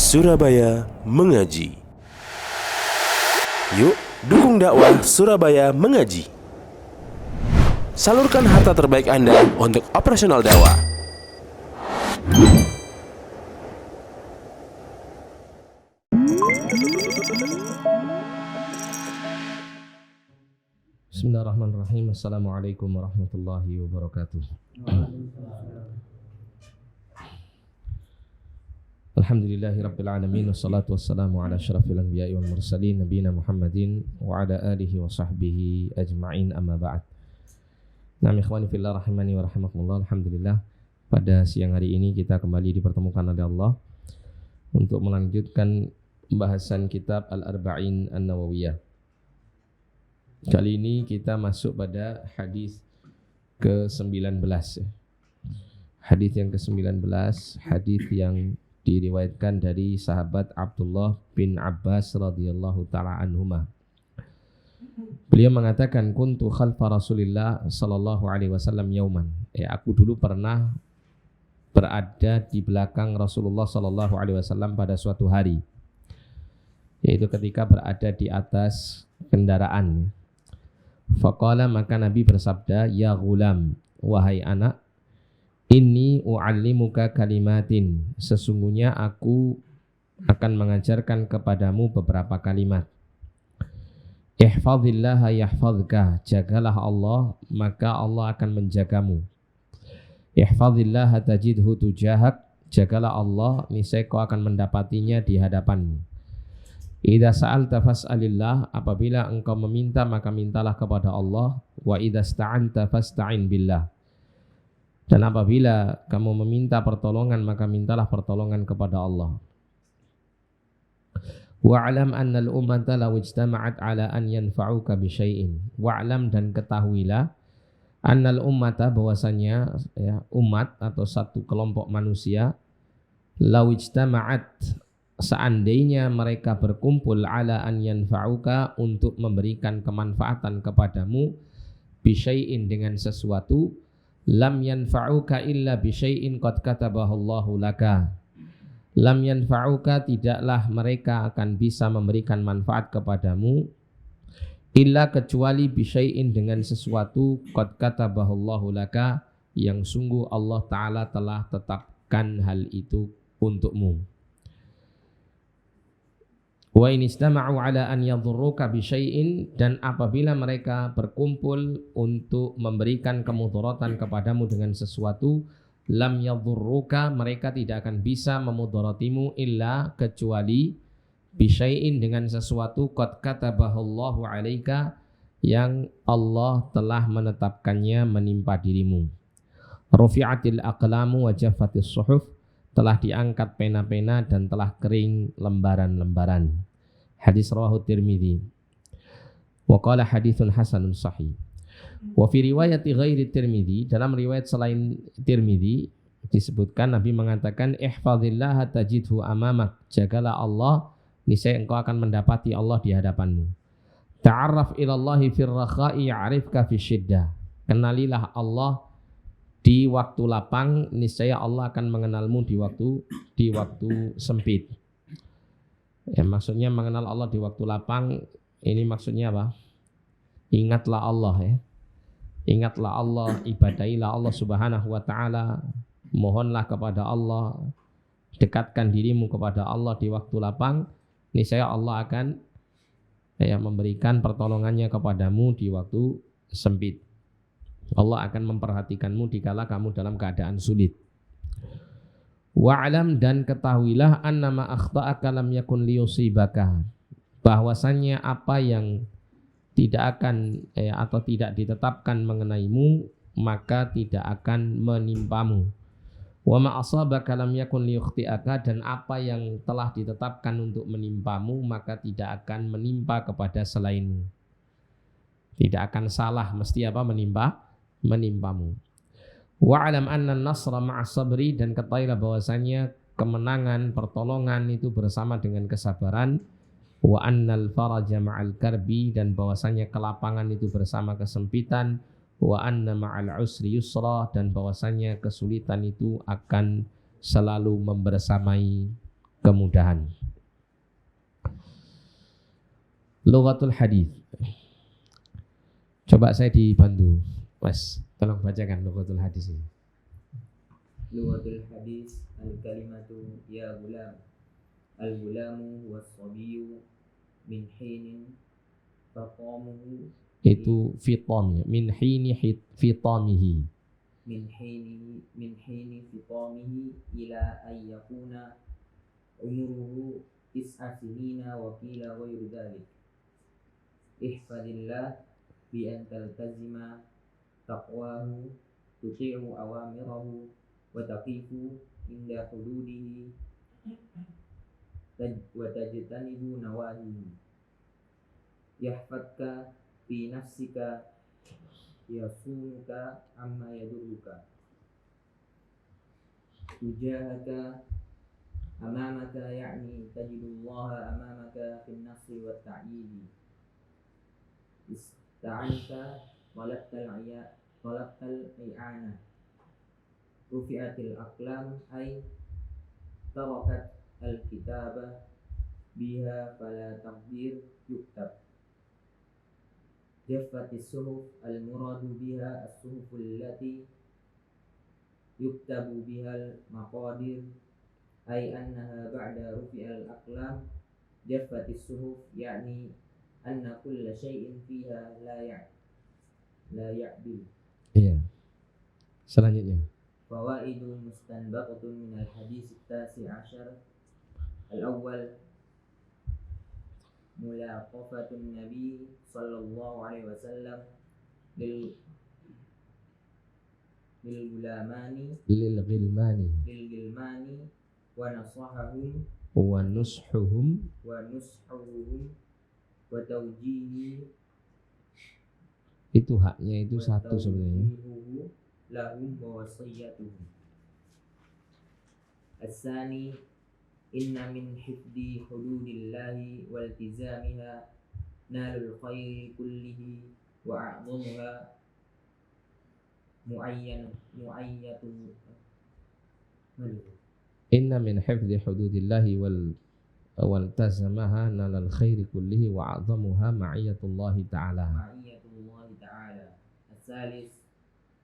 Surabaya Mengaji. Yuk, dukung dakwah Surabaya Mengaji. Salurkan harta terbaik Anda untuk operasional dakwah. Bismillahirrahmanirrahim. Assalamualaikum warahmatullahi wabarakatuh. Alhamdulillahi rabbil alamin, wassalatu wassalamu ala asyrafil anbiya'i wal mursalin nabiyina Muhammadin wa ala alihi wa sahbihi ajma'in, amma ba'd. Nah, ikhwani fillah rahimani wa rahimakumullah. Alhamdulillah, pada siang hari ini kita kembali dipertemukan oleh Allah untuk melanjutkan pembahasan kitab Al-Arba'in An-Nawawiyah. Kali ini kita masuk pada hadis ke-19. Hadis yang ke-19, hadis yang diriwayatkan dari sahabat Abdullah bin Abbas radhiyallahu taala anhuma. Beliau mengatakan, kuntu khalfa Rasulillah sallallahu alaihi wasallam yauman. Aku dulu pernah berada di belakang Rasulullah sallallahu alaihi wasallam pada suatu hari, yaitu ketika berada di atas kendaraan. Faqala, maka Nabi bersabda, ya ghulam, wahai anak, inni u'allimuka kalimatin, sesungguhnya aku akan mengajarkan kepadamu beberapa kalimat. Ihfazillaha yahfazka, jagalah Allah, maka Allah akan menjagamu. Ihfazillaha tajidhu tujahak, jagalah Allah, niscaya kau akan mendapatinya di hadapanmu. Idza sa'alta fas'alillah, apabila engkau meminta maka mintalah kepada Allah. Wa idza sta'anta fasta'in billah, dan apabila kamu meminta pertolongan maka mintalah pertolongan kepada Allah. Wa'lam annal ummata law ijtama'at 'ala an yanfa'uka bi syai'in. Wa'lam, dan ketahuilah, annal ummata, bahwasanya umat atau satu kelompok manusia, law ijtama'at, seandainya mereka berkumpul, 'ala an yanfa'uka, untuk memberikan kemanfaatan kepadamu, bi syai'in, dengan sesuatu, lam yanfa'uka illa bi syai'in qad katabahu Allahu laka. Lam yanfa'uka, tidaklah mereka akan bisa memberikan manfaat kepadamu, illa, kecuali bi syai'in, dengan sesuatu, qad katabahu Allahu laka, yang sungguh Allah Ta'ala telah tetapkan hal itu untukmu. Wa in istama'u 'ala an yadhurruka bi syai'in, dan apabila mereka berkumpul untuk memberikan kemudaratan kepadamu dengan sesuatu, lam yadhurruka, mereka tidak akan bisa memudaratimu, illa, kecuali, bi syai'in, dengan sesuatu, qad katabahu Allahu 'alaika, yang Allah telah menetapkannya menimpa dirimu. Rufi'atil aqlamu wa jaffatis suhuf, telah diangkat pena-pena dan telah kering lembaran-lembaran. Hadis rawahu Tirmidzi. Wa qala haditsun hasanun sahih. Wa fi riwayati ghairi Tirmidzi, dalam riwayat selain Tirmidzi disebutkan Nabi mengatakan, ihfazillaha tajidhu amamak, jagalah Allah, niscaya engkau akan mendapati Allah di hadapanmu. Ta'arraf ilallahi fir rakha'i ya'rifka fi syiddah, kenalilah Allah di waktu lapang, niscaya Allah akan mengenalmu di waktu sempit. Maksudnya mengenal Allah di waktu lapang, ini maksudnya apa? Ingatlah Allah, Ingatlah Allah, ibadahilah Allah Subhanahu wa taala, mohonlah kepada Allah, dekatkan dirimu kepada Allah di waktu lapang, niscaya Allah akan memberikan pertolongannya kepadamu di waktu sempit. Allah akan memperhatikanmu dikala kamu dalam keadaan sulit. Wa'lam, dan ketahuilah, annama akhta'aka lam yakun liyusibaka, bahwasannya apa yang tidak akan atau tidak ditetapkan mengenaimu maka tidak akan menimpamu. Wa ma asabaka lam yakun liyukhti'aka, dan apa yang telah ditetapkan untuk menimpamu maka tidak akan menimpa kepada selainmu. Tidak akan salah, mesti menimpamu. Wa'lam anna an-nasra ma'as sabri, dan ketahuilah bahwasanya kemenangan, pertolongan itu bersama dengan kesabaran. Wa annal faraja ma'al karbi, dan bahwasanya kelapangan itu bersama kesempitan. Wa anna ma'al usri yusra, dan bahwasanya kesulitan itu akan selalu membersamai kemudahan. Lughatul hadis. Coba saya dibantu, Mas. Tolong bacakan lughatul hadis ini. Lughatul hadis al-kalimatu ya gulam. Al-gulamu was-sabiyyu min hinin faqamuhu. Itu fitam, min hini fitamihi. min hini fitamihi ila an yakuna umuruhu tis'a sinina wa qila ghairu dhalik. Ihfadillah bi an taltazima taqwahu tuti'u awamirahu wa taqifu inda hududihi wa tajtanibu nawahihi. Yahfadka fi nafsika yasumuka amma yadurruka. Tujahaka amamaka ya'ni tajidullaha amamaka fin nasri wat ta'yidi. Ista'anta talabtal i'ana. Rufi'atil aqlam ay tarakat al-kitaba biha fala taqdir yuktab. Jaffatis suhuf al-muradu biha as-suhuful lati yuktabu bihal maqadir ay annaha ba'da rufi'al aqlam. Jaffatis suhuf yakni anna kulla syai'in fiha la ya'bil. Iya. Selanjutnya. Fawaidul mustanbaqatun minal hadis at-tasi' asyar. Al-awwal mulaqafatun nabi sallallahu alaihi wasallam lil gilmani wa nasahahum Wa nushuhum wa tawjihi itu haknya itu satu sebenarnya. lahum wa wasiyatuhum. As-sani inna min hifdi hududillahi wal tizamiha nalul khairi kullihi wa a'dhamuha muayyatu. Inna min hifdzi hududillahi wal tazamaha nalal khairi kullihi wa a'dhamuha ma'iyatullahi ta'ala. As-salis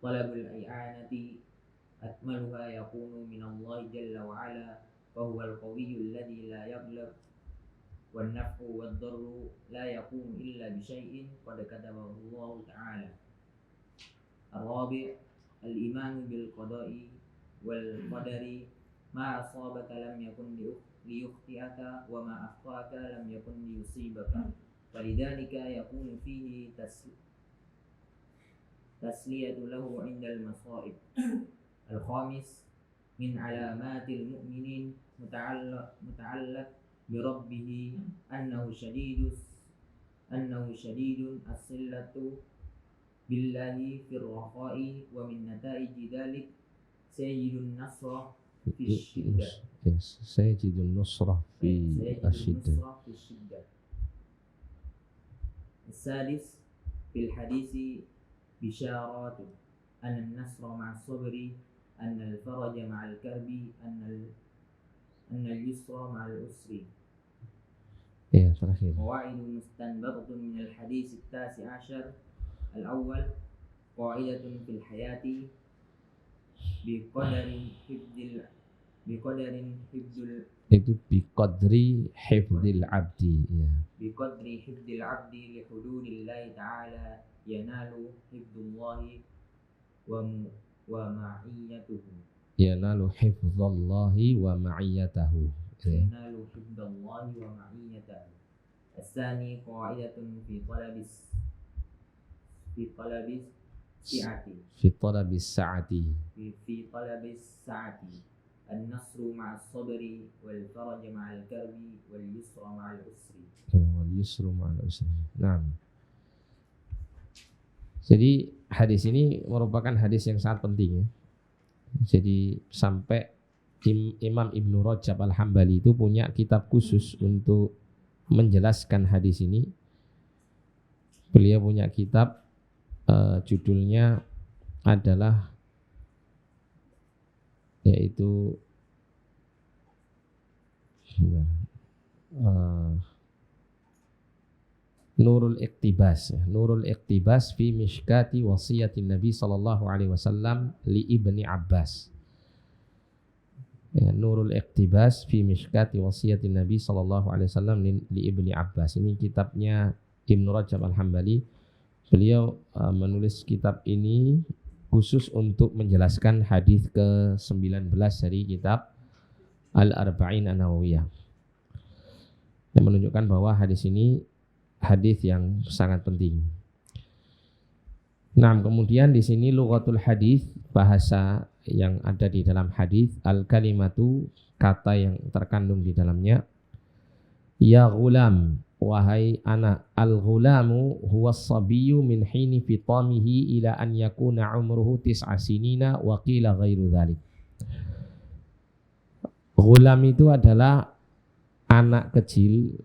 talabul i'anati akmaluha yakunu min Allah jalla wa ala wa huwa al-qawiyyu alladhi la yaghlab wan naf'u wad darru la yakunu illa bi syai'in qad katabahu Allah ta'ala. Ar-rabi' al-iman bil qada'i wal qadari ma asabaka lam yakun liyukhti'aka wa ma akhta'aka lam yakun liyusibaka. Walidhalika yakunu fihi tasliyatu lahu 'inda al-masa'ib. Al-khamis min alamatil mu'minin muta'allaq bi rabbih annahu syadidun as-sillatu billahi fir rafa'i wa min nata'iji dzalik sayyidun nasra fi syiddah. Sayyidun nusrah fi asyiddah. As-sadis fil hadisi bisyaratun anna an-nasra ma'as sabri anna al-faraja ma'al karbi anna al-yusra ma'al usri. Ya, terakhir. Qawaidun mustanbatun min al-hadis at-tasi' asyar. Al-awwal qaidatun fil hayati biqadarin hifdzil itu biqadri hifdzil abdi, ya. Biqadri hifdzil abdi li hududillahi ta'ala yanalu hifdzullahi wa ma'iyyatuhu. Yanalu hifdzallahi wa ma'iyyatahu. Yanalu hifdzallahi wa ma'iyyatahu. As-sani qaidatun fi talabis si'ati. Fi talabis sa'ati. Fi talabis sa'ati. An-nasru ma'as sabri wal faraj ma'al karbi wal yusra ma'al usri. Wal yusru ma'al usri. Naam. Jadi hadis ini merupakan hadis yang sangat penting, ya. Jadi sampai Imam Ibnu Rajab Al-Hambali itu punya kitab khusus untuk menjelaskan hadis ini. Beliau punya kitab judulnya adalah yaitu Nurul Iqtibas, Nurul Iqtibas fi Mishkati Wasiyatin Nabi sallallahu alaihi wasallam li Ibni Abbas. Ya, Nurul Iqtibas fi Mishkati Wasiyatin Nabi sallallahu alaihi wasallam li Ibni Abbas. Ini kitabnya Ibnu Rajab Al-Hambali. Beliau menulis kitab ini khusus untuk menjelaskan hadis ke-19 dari kitab Al-Arba'in An-Nawawiyah. Yang menunjukkan bahwa hadis ini hadis yang sangat penting. Nah, kemudian di sini lughatul hadis, bahasa yang ada di dalam hadis, al-kalimatu, kata yang terkandung di dalamnya. Ya ghulam, wahai anak, al-ghulamu huwa as-sabiyyu min hini fitamihi ila an yakuna umruhu tis'a sinina wa qila ghairu dzalik. Ghulam itu adalah anak kecil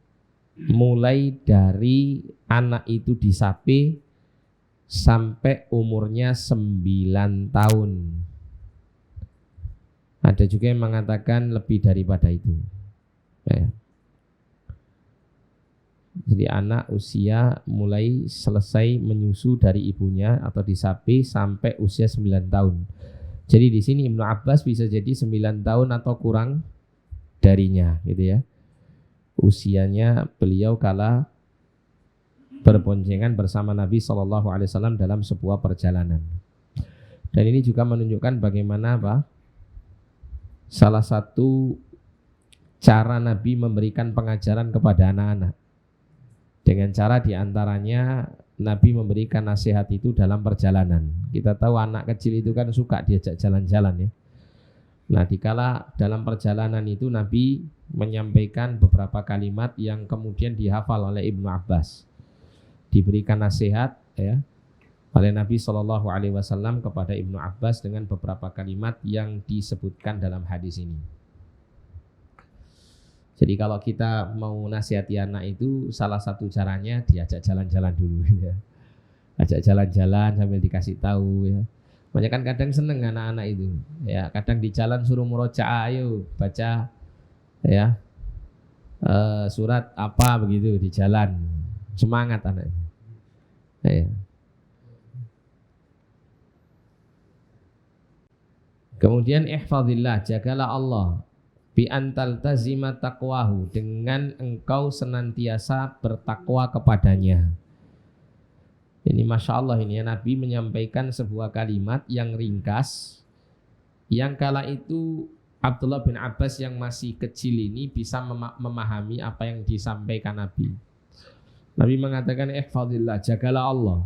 mulai dari anak itu disapi sampai umurnya 9 tahun. Ada juga yang mengatakan lebih daripada itu. Ya. Jadi anak usia mulai selesai menyusu dari ibunya atau disapi sampai usia 9 tahun. Jadi di sini Ibnu Abbas bisa jadi 9 tahun atau kurang darinya, gitu ya. Usianya beliau kala berboncengan bersama Nabi SAW dalam sebuah perjalanan. Dan ini juga menunjukkan bagaimana salah satu cara Nabi memberikan pengajaran kepada anak-anak. Dengan cara diantaranya Nabi memberikan nasihat itu dalam perjalanan. Kita tahu anak kecil itu kan suka diajak jalan-jalan ya. Nah, dikala dalam perjalanan itu Nabi menyampaikan beberapa kalimat yang kemudian dihafal oleh Ibnu Abbas. Diberikan nasihat ya oleh Nabi SAW kepada Ibnu Abbas dengan beberapa kalimat yang disebutkan dalam hadis ini. Jadi kalau kita mau nasihati anak itu salah satu caranya diajak jalan-jalan dulu ya. Ajak jalan-jalan sambil dikasih tahu ya. Banyak kan kadang seneng anak-anak itu ya, kadang di jalan suruh murojaah, ayo baca ya surat apa begitu di jalan, semangat anak ya. Kemudian ihfazillah, jagalah Allah bi antal tazima taqwahu, dengan engkau senantiasa bertakwa kepadanya. Ini Masya Allah ini ya, Nabi menyampaikan sebuah kalimat yang ringkas, yang kala itu Abdullah bin Abbas yang masih kecil ini bisa memahami apa yang disampaikan Nabi. Nabi mengatakan ihfazillah, jagalah Allah.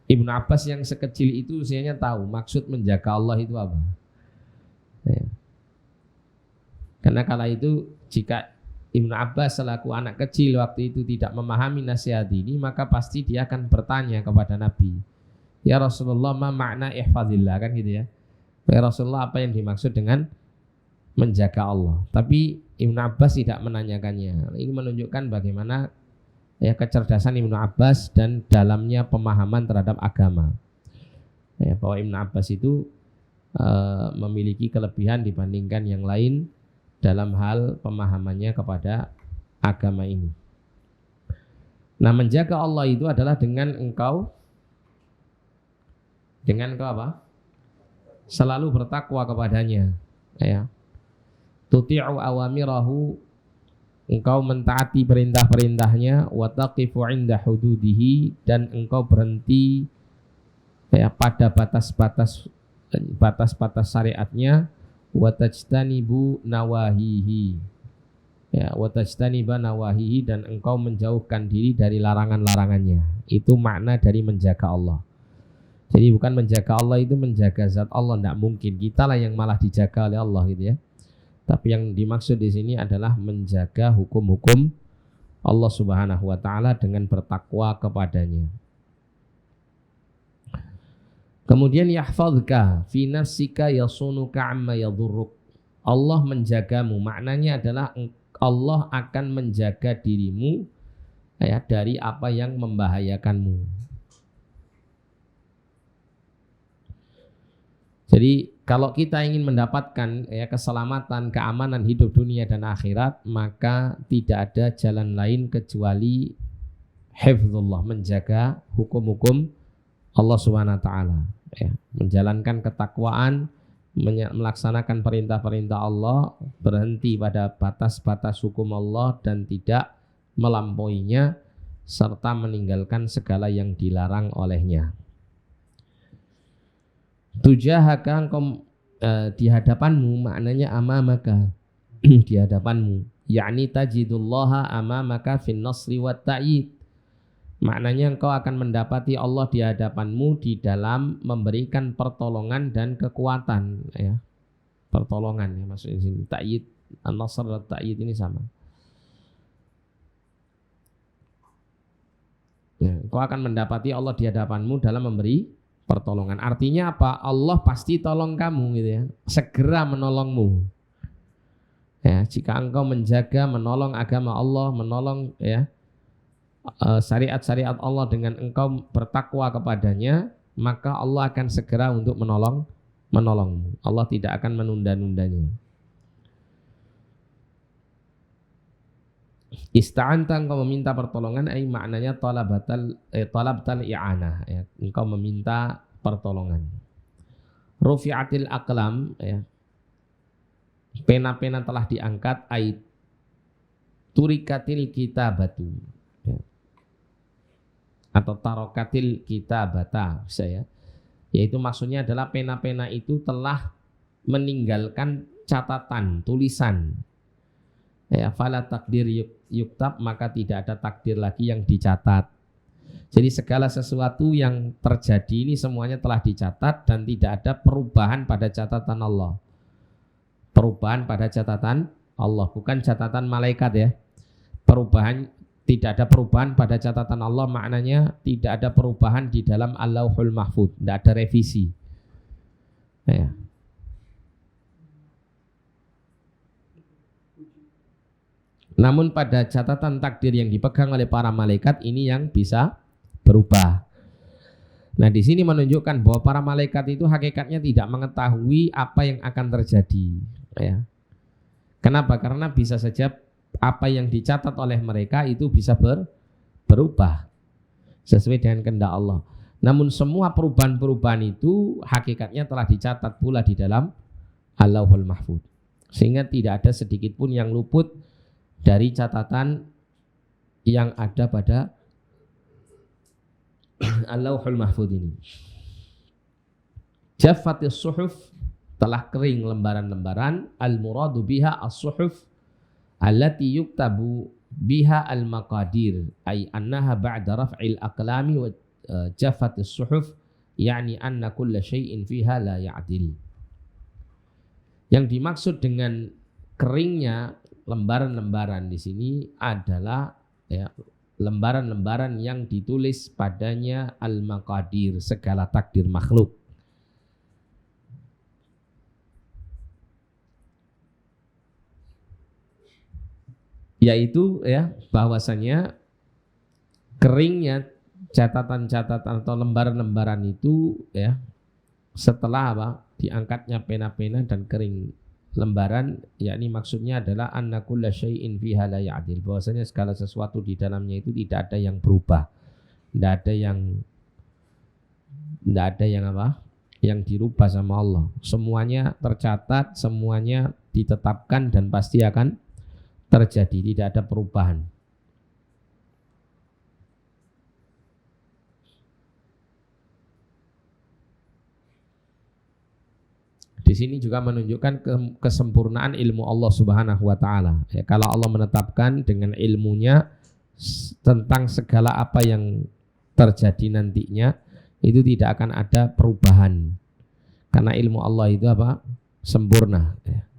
Ibnu Abbas yang sekecil itu usianya tahu maksud menjaga Allah itu apa ya. Karena kala itu jika Ibnu Abbas selaku anak kecil waktu itu tidak memahami nasihat ini, maka pasti dia akan bertanya kepada Nabi, ya Rasulullah, ma makna ihfazillah, kan gitu ya. Ya Rasulullah, apa yang dimaksud dengan menjaga Allah? Tapi Ibnu Abbas tidak menanyakannya. Ini menunjukkan bagaimana ya kecerdasan Ibnu Abbas dan dalamnya pemahaman terhadap agama. Ya, bahwa Ibnu Abbas itu memiliki kelebihan dibandingkan yang lain dalam hal pemahamannya kepada agama ini. Nah, menjaga Allah itu adalah dengan engkau apa? Selalu bertakwa kepadanya, ya. Tuti'u awamirahu, engkau mentaati perintah-perintahnya, wa taqifu 'inda hududihi, dan engkau berhenti ya pada batas-batas syariatnya, wa tajtanibu nawahihi, ya, wa tajtaniba nawahihi, dan engkau menjauhkan diri dari larangan-larangannya. Itu makna dari menjaga Allah. Jadi bukan menjaga Allah itu menjaga zat Allah, tidak mungkin. Kita lah yang malah dijaga oleh Allah gitu ya. Tapi yang dimaksud di sini adalah menjaga hukum-hukum Allah Subhanahu wa taala dengan bertakwa kepadanya. Kemudian yahfazka fi nafsika yasunuka amma yadhurruk. Allah menjagamu, maknanya adalah Allah akan menjaga dirimu ya dari apa yang membahayakanmu. Jadi kalau kita ingin mendapatkan ya keselamatan, keamanan hidup dunia dan akhirat, maka tidak ada jalan lain kecuali hifdzullah, menjaga hukum-hukum Allah Subhanahu wa taala, ya, menjalankan ketakwaan, melaksanakan perintah-perintah Allah, berhenti pada batas-batas hukum Allah dan tidak melampauinya, serta meninggalkan segala yang dilarang olehnya. Tujahaka, engkau di hadapanmu, maknanya amamaka, di hadapanmu, yakni tajidullaha amamaka fin nasri wat ta'yid, maknanya engkau akan mendapati Allah di hadapanmu di dalam memberikan pertolongan dan kekuatan, ya, pertolongan ya maksudnya sini, ta'yid, an-nasr dan ta'yid ini sama. Ya, engkau akan mendapati Allah di hadapanmu dalam memberi pertolongan. Artinya apa? Allah pasti tolong kamu gitu ya. Segera menolongmu. Ya, jika engkau menjaga, menolong agama Allah, menolong ya syariat-syariat Allah dengan engkau bertakwa kepadanya, maka Allah akan segera untuk menolongmu. Allah tidak akan menunda-nundanya. Ista'anta, engkau meminta pertolongan, maknanya talabtal i'anah, ya, engkau meminta pertolongan. Rufi'atil aqlam, ya, pena-pena telah diangkat, turikatil kitabatu, ya, atau tarokatil kitabata, saya, yaitu maksudnya adalah pena-pena itu telah meninggalkan catatan, tulisan. Ya, fala takdir yuktab, maka tidak ada takdir lagi yang dicatat. Jadi segala sesuatu yang terjadi ini semuanya telah dicatat dan tidak ada perubahan pada catatan Allah. Perubahan pada catatan Allah, bukan catatan malaikat ya. Perubahan, tidak ada perubahan pada catatan Allah, maknanya tidak ada perubahan di dalam Al-Lauhul Mahfudz, tidak ada revisi. Ya. Namun pada catatan takdir yang dipegang oleh para malaikat ini yang bisa berubah. Nah, di sini menunjukkan bahwa para malaikat itu hakikatnya tidak mengetahui apa yang akan terjadi. Ya. Kenapa? Karena bisa saja apa yang dicatat oleh mereka itu bisa berubah sesuai dengan kehendak Allah. Namun semua perubahan-perubahan itu hakikatnya telah dicatat pula di dalam Al-Lauhul Mahfudz, sehingga tidak ada sedikit pun yang luput dari catatan yang ada pada Al-Lauhul Mahfudz ini. Jaffatis suhuf, telah kering lembaran-lembaran, al-muradu biha as-suhuf allati yuktabu biha al-maqadir, ay annaha ba'da raf'il aqlami wa jaffatis suhuf, yakni anna kulla syai'in fiha la ya'dil. Yang dimaksud dengan keringnya lembaran-lembaran di sini adalah ya, lembaran-lembaran yang ditulis padanya al-maqadir, segala takdir makhluk. Yaitu ya bahwasanya keringnya catatan-catatan atau lembaran-lembaran itu ya setelah apa? Diangkatnya pena-pena dan kering lembaran, yakni maksudnya adalah anna kulla syai'in fiha la ya'dil, bahwasanya segala sesuatu di dalamnya itu tidak ada yang berubah, tidak ada yang apa? Yang dirubah sama Allah. Semuanya tercatat, semuanya ditetapkan dan pasti akan terjadi, tidak ada perubahan. Di sini juga menunjukkan kesempurnaan ilmu Allah Subhanahu wa taala. Ya, kalau Allah menetapkan dengan ilmunya tentang segala apa yang terjadi nantinya, itu tidak akan ada perubahan. Karena ilmu Allah itu apa? Sempurna. Ya.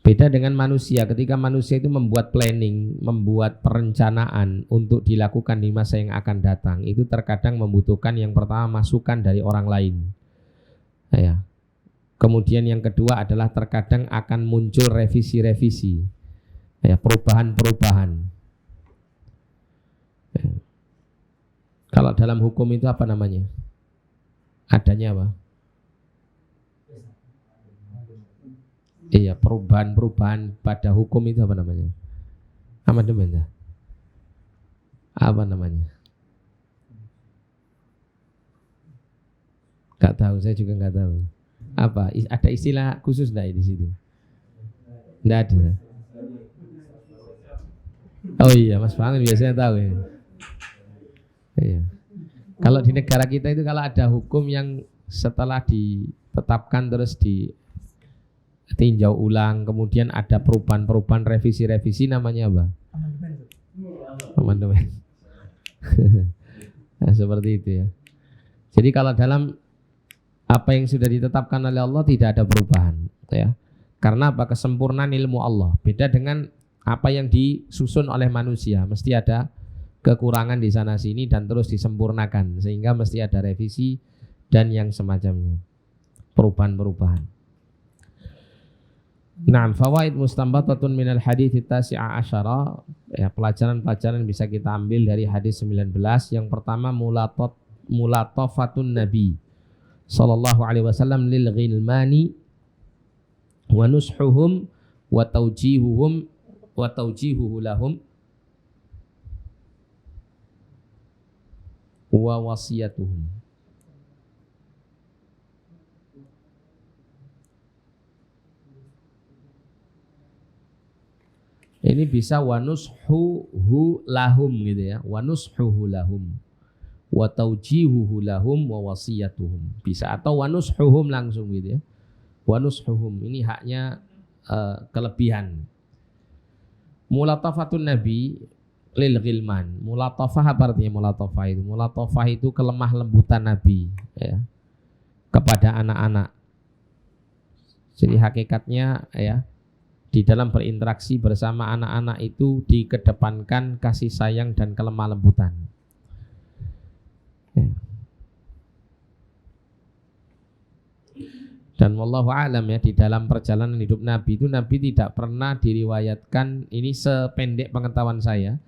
Beda dengan manusia, ketika manusia itu membuat planning, membuat perencanaan untuk dilakukan di masa yang akan datang, itu terkadang membutuhkan yang pertama masukan dari orang lain. Ya. Kemudian yang kedua adalah terkadang akan muncul revisi-revisi, ya, perubahan-perubahan. Ya. Kalau dalam hukum itu apa namanya? Adanya apa? Iya, perubahan pada hukum itu apa namanya? Amandemen ya? Apa namanya? Gak tahu, saya juga nggak tahu. Apa? Ada istilah khusus nggak di situ? Nggak ada. Oh iya, Mas Pangan biasanya tahu ya. Iya. Kalau di negara kita itu kalau ada hukum yang setelah ditetapkan terus ditinjau ulang, kemudian ada perubahan-perubahan, revisi-revisi, namanya apa? Amandemen. Nah, seperti itu ya. Jadi kalau dalam apa yang sudah ditetapkan oleh Allah tidak ada perubahan ya. Karena apa? Kesempurnaan ilmu Allah. Beda dengan apa yang disusun oleh manusia, mesti ada kekurangan di sana sini dan terus disempurnakan sehingga mesti ada revisi dan yang semacamnya. Perubahan-perubahan. Naam, fawaid mustanbatatun minal hadits tasi'a asyara, ya, pelajaran-pelajaran bisa kita ambil dari hadis 19. Yang pertama, mulatafatun Nabi sallallahu alaihi wasallam lil ghilmani wa nushuhum wa tawjihuhu lahum wa wasiyatuhum. Ini bisa wanushuhu lahum gitu ya, wanushuhu lahum wa taujihuhu lahum wa wasiyatuhum, bisa, atau wanushuhum langsung gitu ya, wanushuhum. Ini haknya kelebihan. Mulatafatun Nabi lil ghilman. Mulatafah apa artinya mulatafah itu? Mulatafah itu kelemah lembutan Nabi ya, kepada anak-anak. Jadi hakikatnya ya, di dalam berinteraksi bersama anak-anak itu dikedepankan kasih sayang dan kelemah lembutan. Ya. Dan wallahu alam ya, di dalam perjalanan hidup Nabi itu Nabi tidak pernah diriwayatkan, ini sependek pengetahuan saya,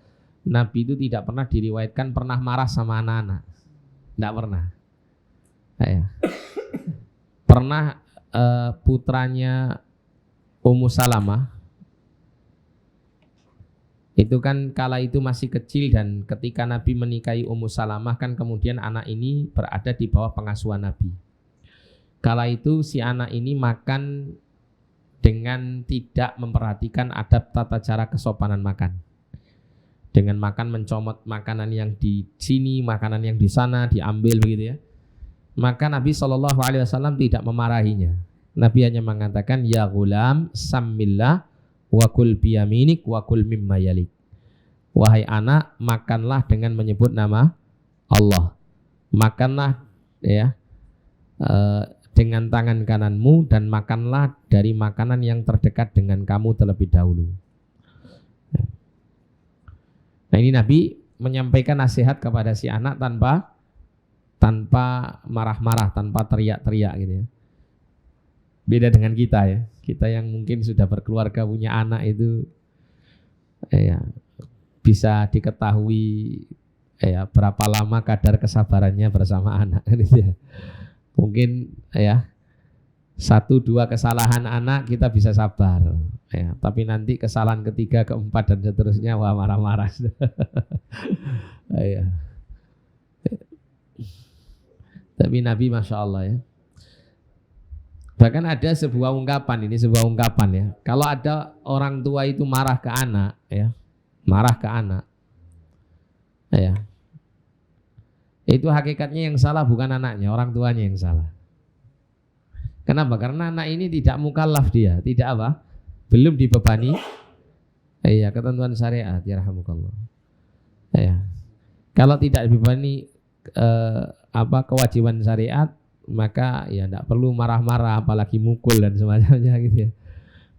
Nabi itu tidak pernah diriwayatkan pernah marah sama anak-anak. Tidak pernah. Ya. Pernah putranya Ummu Salamah itu kan kala itu masih kecil, dan ketika Nabi menikahi Ummu Salamah kan kemudian anak ini berada di bawah pengasuhan Nabi. Kala itu si anak ini makan dengan tidak memperhatikan adab tata cara kesopanan makan. Dengan makan mencomot makanan yang di sini, makanan yang di sana diambil begitu ya. Maka Nabi SAW tidak memarahinya. Nabi hanya mengatakan, ya ghulam sammillah wa kul biyaminik wa kul mimma yalik. Wahai anak, makanlah dengan menyebut nama Allah. Makanlah ya dengan tangan kananmu, dan makanlah dari makanan yang terdekat dengan kamu terlebih dahulu. Nah, ini Nabi menyampaikan nasihat kepada si anak tanpa marah-marah, tanpa teriak-teriak gitu ya. Beda dengan kita ya. Kita yang mungkin sudah berkeluarga, punya anak itu ya, bisa diketahui ya berapa lama kadar kesabarannya bersama anak gitu ya. Mungkin ya 1-2 kesalahan anak kita bisa sabar ya, tapi nanti kesalahan ketiga, keempat dan seterusnya wah marah-marah. Ya. Tapi Nabi Masya Allah ya. Bahkan ada sebuah ungkapan, ini sebuah ungkapan ya. Kalau ada orang tua itu marah ke anak ya, marah ke anak ya, itu hakikatnya yang salah bukan anaknya, orang tuanya yang salah. Kenapa? Karena anak ini tidak mukallaf, dia tidak apa? Belum dibebani ketentuan syariat, ya rahmukallah. Ya. Kalau tidak dibebani kewajiban syariat, maka ya tidak perlu marah-marah, apalagi mukul dan semacamnya gitu ya.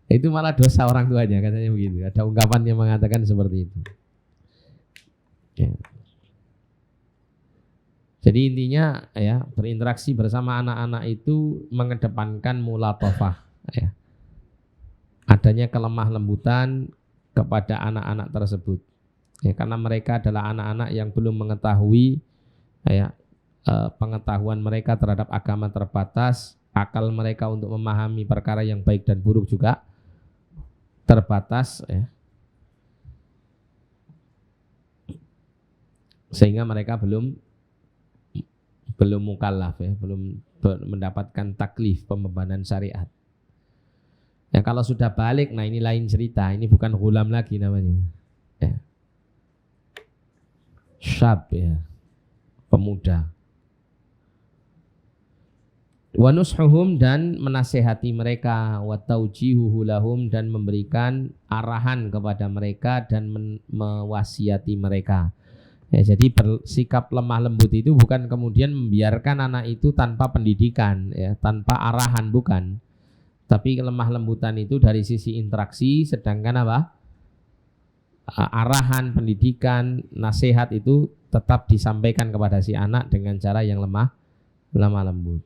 Itu malah dosa orang tuanya, katanya begitu. Ada ungkapan yang mengatakan seperti itu. Ya. Jadi intinya ya, berinteraksi bersama anak-anak itu mengedepankan mulatafah ya. Adanya kelemah lembutan kepada anak-anak tersebut. Ya, karena mereka adalah anak-anak yang belum mengetahui ya, pengetahuan mereka terhadap agama terbatas, akal mereka untuk memahami perkara yang baik dan buruk juga terbatas, ya. Sehingga mereka belum mukallaf, ya, belum mendapatkan taklif, pembebanan syariat. Ya kalau sudah balik, nah ini lain cerita, ini bukan ghulam lagi namanya, ya. Syab, ya, pemuda. Wa nushuhum, dan menasehati mereka, wa taujihuhu lahum, dan memberikan arahan kepada mereka dan mewasiati mereka. Ya, jadi bersikap lemah lembut itu bukan kemudian membiarkan anak itu tanpa pendidikan, ya, tanpa arahan, bukan. Tapi lemah lembutan itu dari sisi interaksi, sedangkan apa? Arahan, pendidikan, nasihat itu tetap disampaikan kepada si anak dengan cara yang lemah lembut.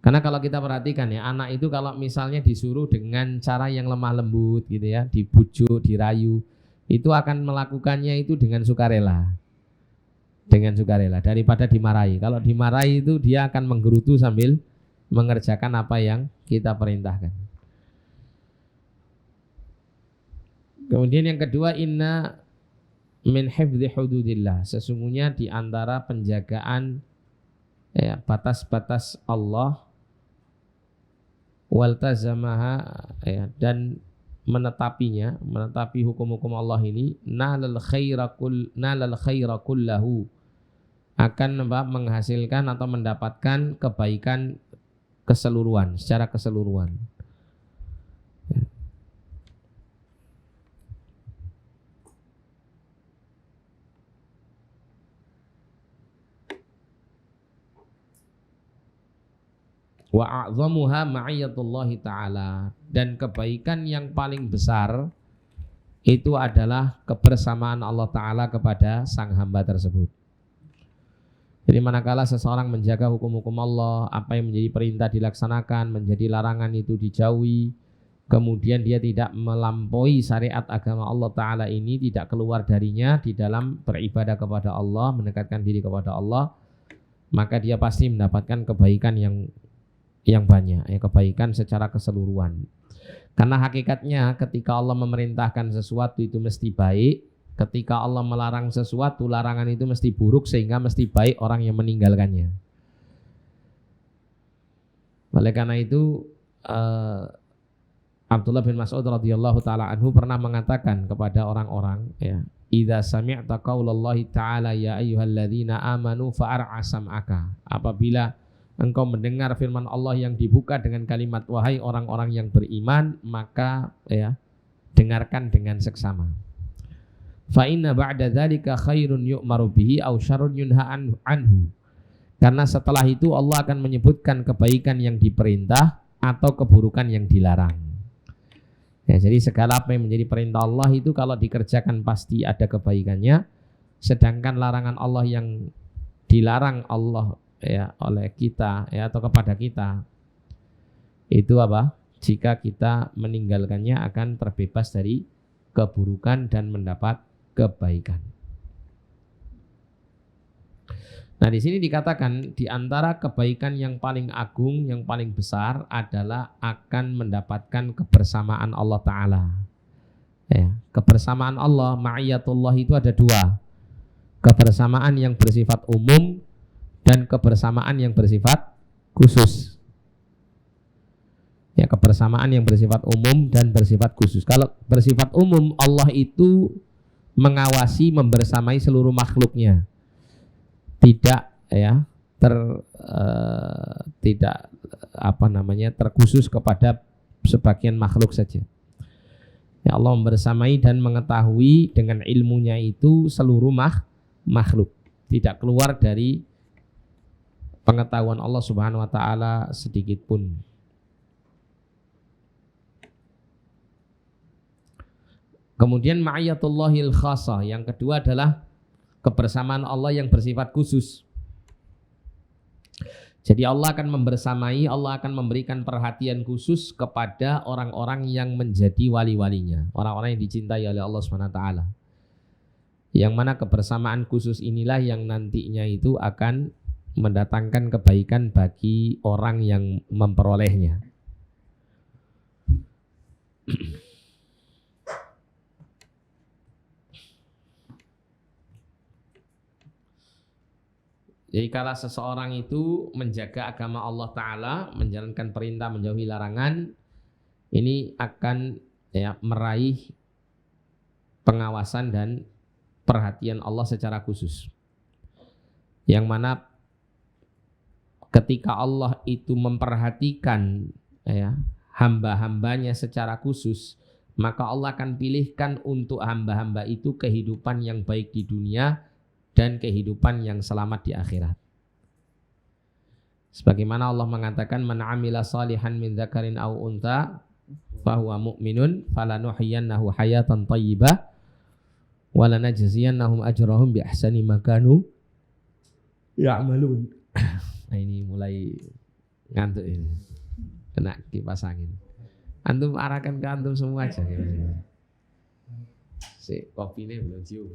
Karena kalau kita perhatikan, ya, anak itu kalau misalnya disuruh dengan cara yang lemah lembut gitu, ya, dibujuk, dirayu, itu akan melakukannya itu dengan sukarela. Dengan sukarela daripada dimarahi. Kalau dimarahi itu dia akan menggerutu sambil mengerjakan apa yang kita perintahkan. Kemudian yang kedua, inna min hifdzi hududillah, sesungguhnya di antara penjagaan, ya, batas-batas Allah, waltazamaha, ya, dan menetapi hukum-hukum Allah ini, nalal khaira kullahu, akan menghasilkan atau mendapatkan kebaikan keseluruhan, secara keseluruhan. Wa a'zamuha ma'iyatullahi ta'ala, dan kebaikan yang paling besar itu adalah kebersamaan Allah Ta'ala kepada sang hamba tersebut. Jadi manakala seseorang menjaga hukum-hukum Allah, apa yang menjadi perintah dilaksanakan, menjadi larangan itu dijauhi, kemudian dia tidak melampaui syariat agama Allah Ta'ala ini, tidak keluar darinya di dalam beribadah kepada Allah, mendekatkan diri kepada Allah, maka dia pasti mendapatkan kebaikan yang banyak, ya, kebaikan secara keseluruhan. Karena hakikatnya ketika Allah memerintahkan sesuatu itu mesti baik, ketika Allah melarang sesuatu, larangan itu mesti buruk, sehingga mesti baik orang yang meninggalkannya. Oleh karena itu Abdullah bin Mas'ud radhiyallahu taala anhu pernah mengatakan kepada orang-orang, ya, idza sami'ta qaulallahi ta'ala ya ayyuhalladzina amanu fa'ar'a sam'aka, apabila engkau mendengar firman Allah yang dibuka dengan kalimat wahai orang-orang yang beriman, maka, ya, dengarkan dengan seksama. Fa inna ba'da dzalika khairun yu'maru bihi aw syarrun yunha anhu. Karena setelah itu Allah akan menyebutkan kebaikan yang diperintah atau keburukan yang dilarang. Ya, jadi segala apa yang menjadi perintah Allah itu kalau dikerjakan pasti ada kebaikannya, sedangkan larangan Allah yang dilarang Allah, ya, oleh kita, ya, atau kepada kita, itu apa? Jika kita meninggalkannya akan terbebas dari keburukan dan mendapat kebaikan. Nah, di sini dikatakan di antara kebaikan yang paling agung, yang paling besar adalah akan mendapatkan kebersamaan Allah Ta'ala. Ya, kebersamaan Allah, ma'iyatullah itu ada dua. Kebersamaan yang bersifat umum dan kebersamaan yang bersifat khusus. Ya, kebersamaan yang bersifat umum dan bersifat khusus. Kalau bersifat umum, Allah itu mengawasi, membersamai seluruh makhluknya. Tidak, ya, terkhusus kepada sebagian makhluk saja. Ya, Allah membersamai dan mengetahui dengan ilmunya itu seluruh makhluk. Tidak keluar dari pengetahuan Allah Subhanahu wa taala sedikit pun. Kemudian ma'iyatullahil khasah, yang kedua adalah kebersamaan Allah yang bersifat khusus. Jadi Allah akan membersamai, Allah akan memberikan perhatian khusus kepada orang-orang yang menjadi wali-walinya, orang-orang yang dicintai oleh Allah Subhanahu wa taala. Yang mana kebersamaan khusus inilah yang nantinya itu akan mendatangkan kebaikan bagi orang yang memperolehnya. Jadi kalau seseorang itu menjaga agama Allah Ta'ala, menjalankan perintah, menjauhi larangan, ini akan meraih pengawasan dan perhatian Allah secara khusus. Yang mana ketika Allah itu memperhatikan hamba-hambanya secara khusus, maka Allah akan pilihkan untuk hamba-hamba itu kehidupan yang baik di dunia dan kehidupan yang selamat di akhirat. Sebagaimana Allah mengatakan, man amila salihan min dzakarin aw untha fahuwa mu'minun falanuhyiyannahu hayatan thayyibah wa lanajziyannahum ajrahum bi ahsani ma kanu ya'malun. Nah, ini mulai ngantuk ini. Kena kipas angin. Antum arahkan ke antum semua aja. Si kopi ini belum cium.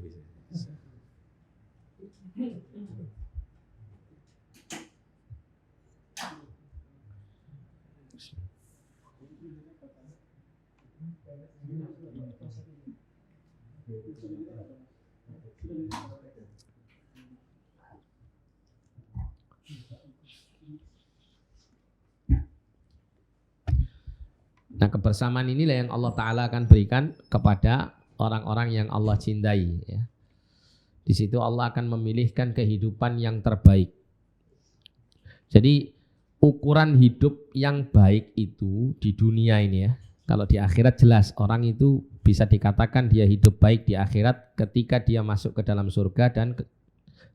Nah, kebersamaan inilah yang Allah Ta'ala akan berikan kepada orang-orang yang Allah cintai. Ya. Di situ Allah akan memilihkan kehidupan yang terbaik. Jadi ukuran hidup yang baik itu di dunia ini ya. Kalau di akhirat jelas orang itu bisa dikatakan dia hidup baik di akhirat ketika dia masuk ke dalam surga dan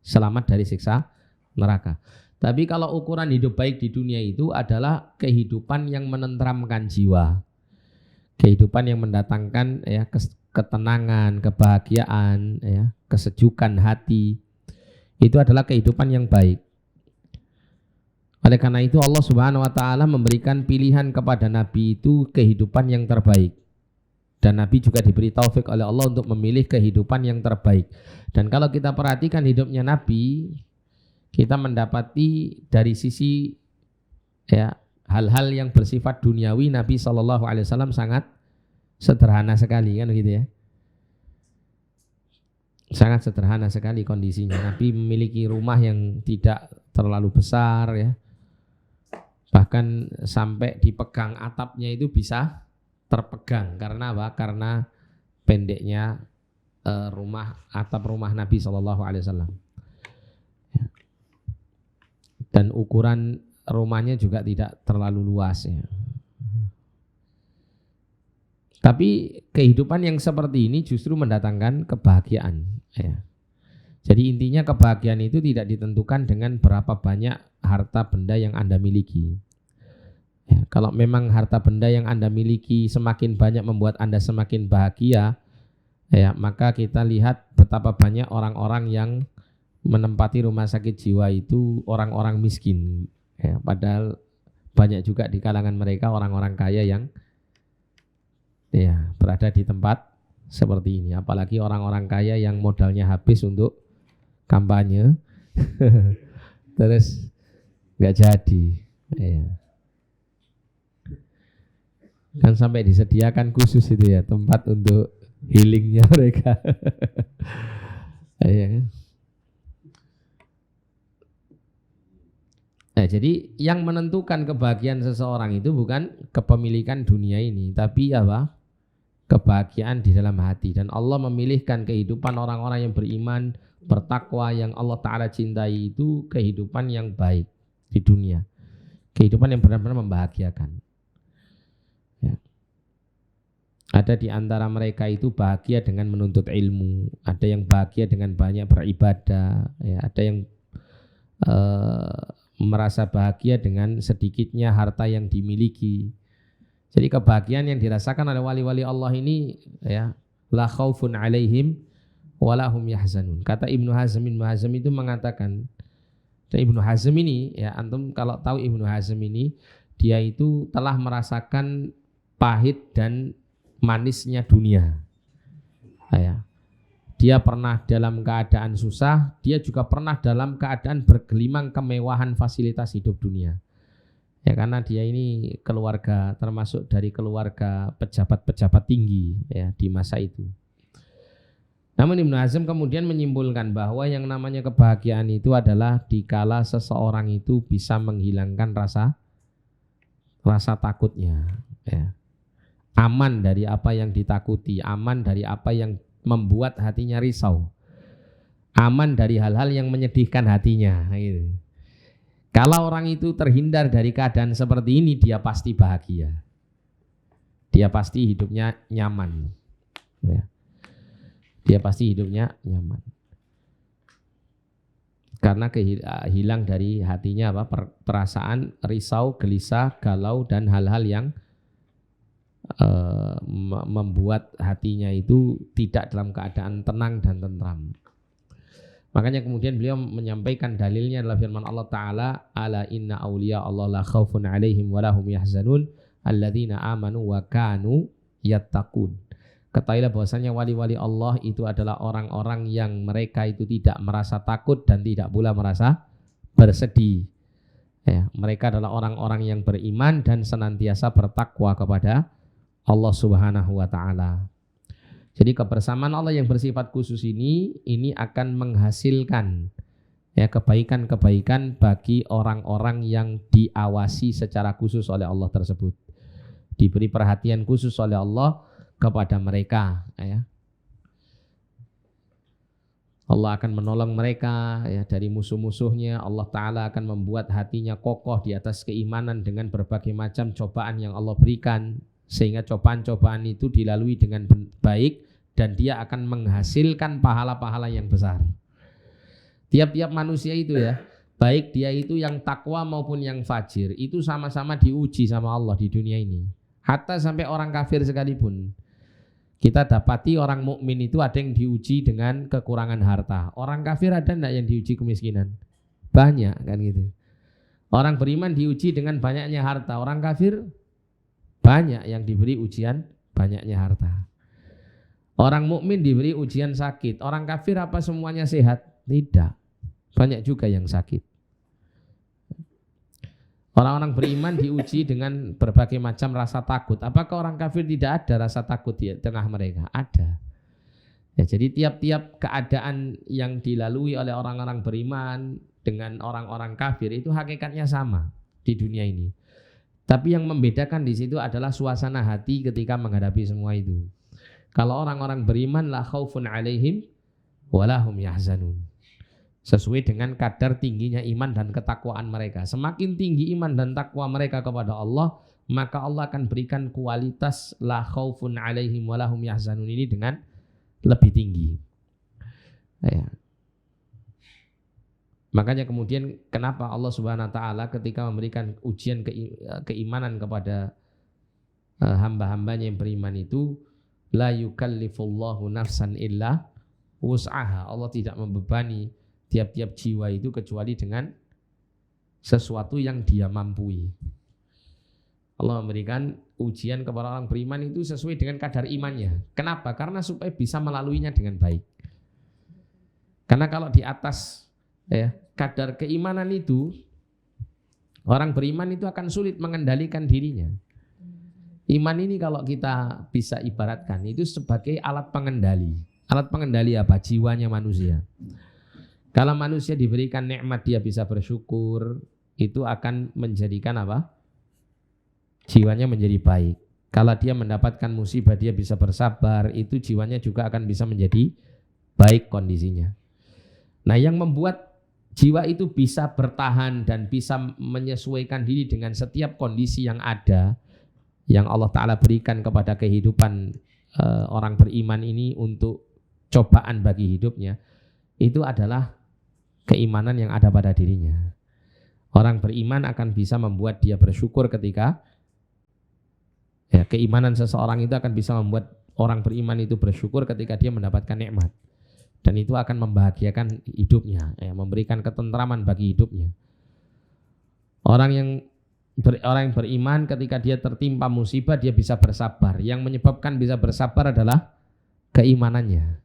selamat dari siksa neraka. Tapi kalau ukuran hidup baik di dunia itu adalah kehidupan yang menenteramkan jiwa. Kehidupan yang mendatangkan ketenangan, kebahagiaan, kesejukan hati. Itu adalah kehidupan yang baik. Oleh karena itu Allah Subhanahu wa taala memberikan pilihan kepada Nabi itu kehidupan yang terbaik. Dan Nabi juga diberi taufik oleh Allah untuk memilih kehidupan yang terbaik. Dan kalau kita perhatikan hidupnya Nabi, kita mendapati dari sisi hal-hal yang bersifat duniawi Nabi SAW sangat sederhana sekali kan gitu ya. Sangat sederhana sekali kondisinya. Nabi memiliki rumah yang tidak terlalu besar ya. Bahkan sampai dipegang atapnya itu bisa terpegang karena apa? Karena pendeknya atap rumah Nabi SAW. Dan ukuran rumahnya juga tidak terlalu luas ya. Tapi kehidupan yang seperti ini justru mendatangkan kebahagiaan ya. Jadi intinya kebahagiaan itu tidak ditentukan dengan berapa banyak harta benda yang Anda miliki ya. Kalau memang harta benda yang Anda miliki semakin banyak membuat Anda semakin bahagia ya, maka kita lihat betapa banyak orang-orang yang menempati rumah sakit jiwa itu orang-orang miskin ya, padahal banyak juga di kalangan mereka orang-orang kaya yang berada di tempat seperti ini. Apalagi orang-orang kaya yang modalnya habis untuk kampanye terus nggak jadi ya. Kan sampai disediakan khusus itu ya tempat untuk healingnya mereka. Ya kan? Nah, jadi yang menentukan kebahagiaan seseorang itu bukan kepemilikan dunia ini, tapi apa? Kebahagiaan di dalam hati. Dan Allah memilihkan kehidupan orang-orang yang beriman, bertakwa, yang Allah Ta'ala cintai itu kehidupan yang baik di dunia. Kehidupan yang benar-benar membahagiakan. Ya. Ada di antara mereka itu bahagia dengan menuntut ilmu, ada yang bahagia dengan banyak beribadah, ya. Ada yang merasa bahagia dengan sedikitnya harta yang dimiliki. Jadi kebahagiaan yang dirasakan oleh wali-wali Allah ini ya, la khaufun alaihim wala hum yahzanun. Kata Ibnu Hazm itu mengatakan, Ibnu Hazm ini ya, antum kalau tahu Ibnu Hazm ini, dia itu telah merasakan pahit dan manisnya dunia. Ya. dia pernah dalam keadaan susah, dia juga pernah dalam keadaan bergelimang kemewahan fasilitas hidup dunia. Ya, karena dia ini keluarga, termasuk dari keluarga pejabat-pejabat tinggi ya di masa itu. Namun Ibnu Hazm kemudian menyimpulkan bahwa yang namanya kebahagiaan itu adalah dikala seseorang itu bisa menghilangkan rasa takutnya, ya. Aman dari apa yang ditakuti, aman dari apa yang membuat hatinya risau, aman dari hal-hal yang menyedihkan hatinya, gitu. Kalau orang itu terhindar dari keadaan seperti ini, dia pasti bahagia, dia pasti hidupnya nyaman, ya. Dia pasti hidupnya nyaman. Karena hilang dari hatinya perasaan risau, gelisah, galau dan hal-hal yang membuat hatinya itu tidak dalam keadaan tenang dan tentram. Makanya kemudian beliau menyampaikan dalilnya adalah firman Allah Ta'ala, ala inna awliya Allah la khawfun alaihim wa lahum yahzanun alladzina amanu wa kanu yattaqun. Ketahuilah bahwasanya wali-wali Allah itu adalah orang-orang yang mereka itu tidak merasa takut dan tidak pula merasa bersedih. Ya, mereka adalah orang-orang yang beriman dan senantiasa bertakwa kepada Allah Subhanahu wa Ta'ala. Jadi kebersamaan Allah yang bersifat khusus ini akan menghasilkan ya kebaikan-kebaikan bagi orang-orang yang diawasi secara khusus oleh Allah tersebut. Diberi perhatian khusus oleh Allah kepada mereka, ya. Allah akan menolong mereka ya dari musuh-musuhnya. Allah Ta'ala akan membuat hatinya kokoh di atas keimanan dengan berbagai macam cobaan yang Allah berikan, sehingga cobaan-cobaan itu dilalui dengan baik dan dia akan menghasilkan pahala-pahala yang besar. Tiap-tiap manusia itu ya, baik dia itu yang takwa maupun yang fajir, itu sama-sama diuji sama Allah di dunia ini. Hatta sampai orang kafir sekalipun. Kita dapati orang mukmin itu ada yang diuji dengan kekurangan harta. Orang kafir ada enggak yang diuji kemiskinan? Banyak kan gitu. Orang beriman diuji dengan banyaknya harta. Orang kafir banyak yang diberi ujian banyaknya harta. Orang mukmin diberi ujian sakit. Orang kafir apa semuanya sehat? Tidak. Banyak juga yang sakit. Orang-orang beriman diuji dengan berbagai macam rasa takut. Apakah orang kafir tidak ada rasa takut di tengah mereka? Ada. Ya, jadi tiap-tiap keadaan yang dilalui oleh orang-orang beriman dengan orang-orang kafir itu hakikatnya sama di dunia ini. Tapi yang membedakan di situ adalah suasana hati ketika menghadapi semua itu. Kalau orang-orang beriman la khaufun alaihim wa lahum yahzanun. Sesuai dengan kadar tingginya iman dan ketakwaan mereka. Semakin tinggi iman dan takwa mereka kepada Allah, maka Allah akan berikan kualitas la khaufun alaihim wa lahum yahzanun ini dengan lebih tinggi. Ya. Makanya kemudian kenapa Allah Subhanahu wa Ta'ala ketika memberikan ujian keimanan kepada hamba-hambanya yang beriman itu, la yukallifullahu nafsan illa wus'aha. Allah tidak membebani tiap-tiap jiwa itu kecuali dengan sesuatu yang dia mampu. Allah memberikan ujian kepada orang beriman itu sesuai dengan kadar imannya. Kenapa? Karena supaya bisa melaluinya dengan baik. Karena kalau di atas ya, kadar keimanan itu, orang beriman itu akan sulit mengendalikan dirinya. Iman ini kalau kita bisa ibaratkan itu sebagai alat pengendali. Alat pengendali apa? Jiwanya manusia. Kalau manusia diberikan nikmat dia bisa bersyukur, itu akan menjadikan apa? Jiwanya menjadi baik. Kalau dia mendapatkan musibah dia bisa bersabar, itu jiwanya juga akan bisa menjadi baik kondisinya. Nah, yang membuat jiwa itu bisa bertahan dan bisa menyesuaikan diri dengan setiap kondisi yang ada, yang Allah Ta'ala berikan kepada kehidupan orang beriman ini untuk cobaan bagi hidupnya, itu adalah keimanan yang ada pada dirinya. Orang beriman akan bisa membuat dia bersyukur ketika ya, keimanan seseorang itu akan bisa membuat orang beriman itu bersyukur ketika dia mendapatkan nikmat. Dan itu akan membahagiakan hidupnya, ya, memberikan ketentraman bagi hidupnya. Orang yang beriman ketika dia tertimpa musibah dia bisa bersabar. Yang menyebabkan bisa bersabar adalah keimanannya.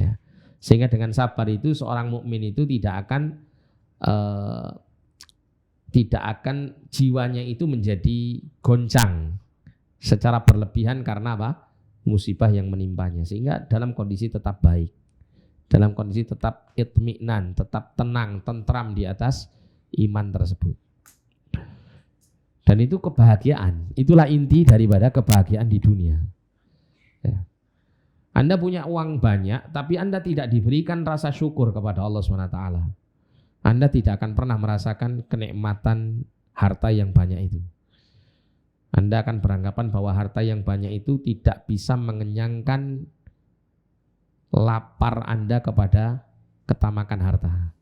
Ya. Sehingga dengan sabar itu seorang mukmin itu tidak akan jiwanya itu menjadi goncang secara berlebihan karena apa? Musibah yang menimpanya, sehingga dalam kondisi tetap baik, dalam kondisi tetap itminan, tetap tenang, tentram di atas iman tersebut. Dan itu kebahagiaan, itulah inti daripada kebahagiaan di dunia. Ya. Anda punya uang banyak, tapi Anda tidak diberikan rasa syukur kepada Allah SWT. Anda tidak akan pernah merasakan kenikmatan harta yang banyak itu. Anda akan beranggapan bahwa harta yang banyak itu tidak bisa mengenyangkan lapar Anda kepada ketamakan harta.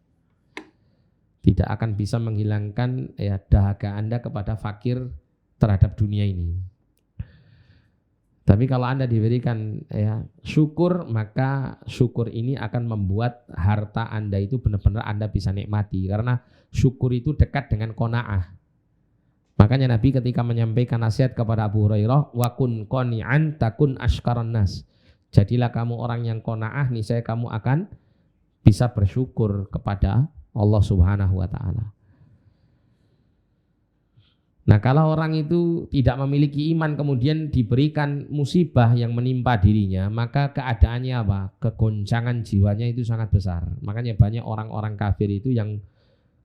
Tidak akan bisa menghilangkan dahaga Anda kepada fakir terhadap dunia ini. Tapi kalau Anda diberikan syukur, maka syukur ini akan membuat harta Anda itu benar-benar Anda bisa nikmati. Karena syukur itu dekat dengan qanaah. Makanya Nabi ketika menyampaikan nasihat kepada Abu Hurairah, wa kun qani'an takun ashkaron nas. Jadilah kamu orang yang qanaah, niscaya kamu akan bisa bersyukur kepada Allah Subhanahu wa taala. Nah, kalau orang itu tidak memiliki iman kemudian diberikan musibah yang menimpa dirinya, maka keadaannya apa? Kegoncangan jiwanya itu sangat besar. Makanya banyak orang-orang kafir itu yang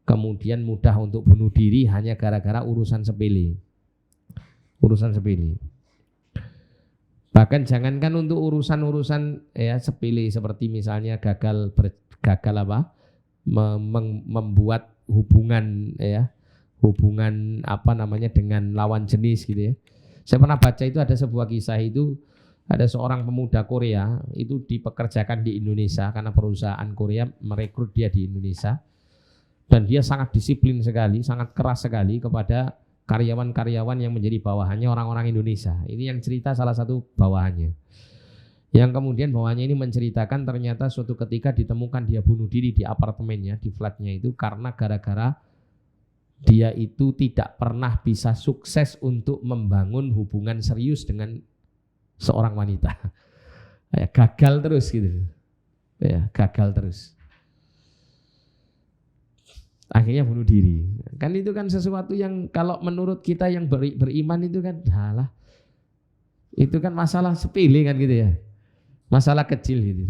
kemudian mudah untuk bunuh diri hanya gara-gara urusan sepele. Urusan sepele. Bahkan jangankan untuk urusan-urusan sepele seperti misalnya gagal membuat hubungan dengan lawan jenis gitu ya. Saya pernah baca itu ada sebuah kisah itu, ada seorang pemuda Korea itu dipekerjakan di Indonesia karena perusahaan Korea merekrut dia di Indonesia. Dan dia sangat disiplin sekali, sangat keras sekali kepada karyawan-karyawan yang menjadi bawahannya orang-orang Indonesia. Ini yang cerita salah satu bawahannya. Yang kemudian bawahannya ini menceritakan ternyata suatu ketika ditemukan dia bunuh diri di apartemennya, di flatnya itu karena gara-gara dia itu tidak pernah bisa sukses untuk membangun hubungan serius dengan seorang wanita. Gagal terus gitu. Gagal terus. Akhirnya bunuh diri. Kan itu kan sesuatu yang kalau menurut kita yang beriman itu kan salah. Itu kan masalah sepele kan gitu ya. Masalah kecil gitu.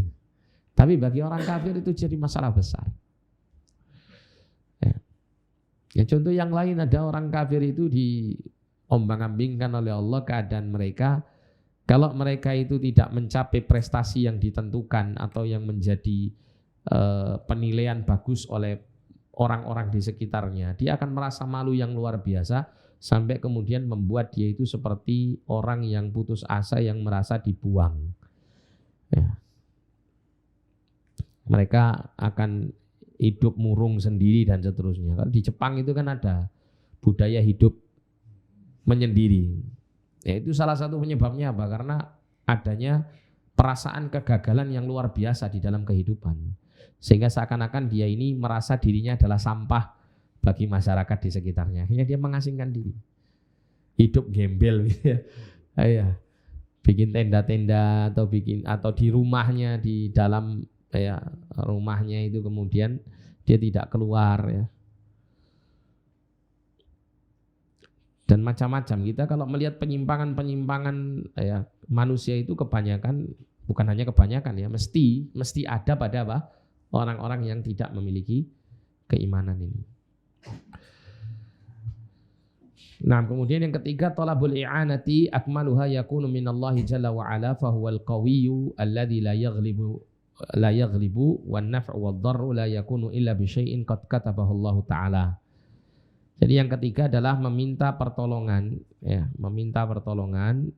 Tapi bagi orang kafir itu jadi masalah besar. Ya contoh yang lain, ada orang kafir itu diombang-ambingkan oleh Allah keadaan mereka. Kalau mereka itu tidak mencapai prestasi yang ditentukan atau yang menjadi penilaian bagus oleh orang-orang di sekitarnya, dia akan merasa malu yang luar biasa sampai kemudian membuat dia itu seperti orang yang putus asa yang merasa dibuang. Ya. Mereka akan hidup murung sendiri dan seterusnya. Di Jepang itu kan ada budaya hidup menyendiri. Ya, itu salah satu penyebabnya apa? Karena adanya perasaan kegagalan yang luar biasa di dalam kehidupan. Sehingga seakan-akan dia ini merasa dirinya adalah sampah bagi masyarakat di sekitarnya. Akhirnya dia mengasingkan diri. Hidup gembel gitu ya. Bikin tenda-tenda atau di rumahnya, di dalam rumahnya itu kemudian dia tidak keluar ya. Dan macam-macam. Kita kalau melihat penyimpangan manusia itu kebanyakan, bukan hanya kebanyakan ya, mesti ada pada apa? Orang-orang yang tidak memiliki keimanan ini. Nah, kemudian yang ketiga, talabul i'anati akmaluha yakunu minallahi jalla wa ala fa huwal qawiyyu alladzi la yaghlibu wan naf'u wad darru la yakunu illa bi syai'in qad katabahu Allah taala. Jadi yang ketiga adalah meminta pertolongan ya, meminta pertolongan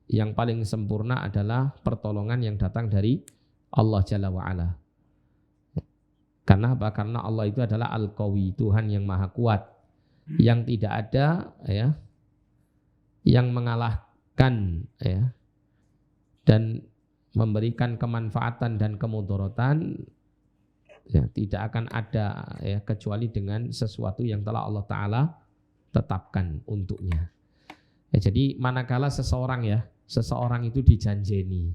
yang paling sempurna adalah pertolongan yang datang dari Allah Jalla wa'ala. Karena apa? Karena Allah itu adalah Al-Qawi, Tuhan yang maha kuat, yang tidak ada yang mengalahkan dan memberikan kemanfaatan dan kemudaratan tidak akan ada kecuali dengan sesuatu yang telah Allah Ta'ala tetapkan untuknya. Jadi manakala seseorang itu dijanjeni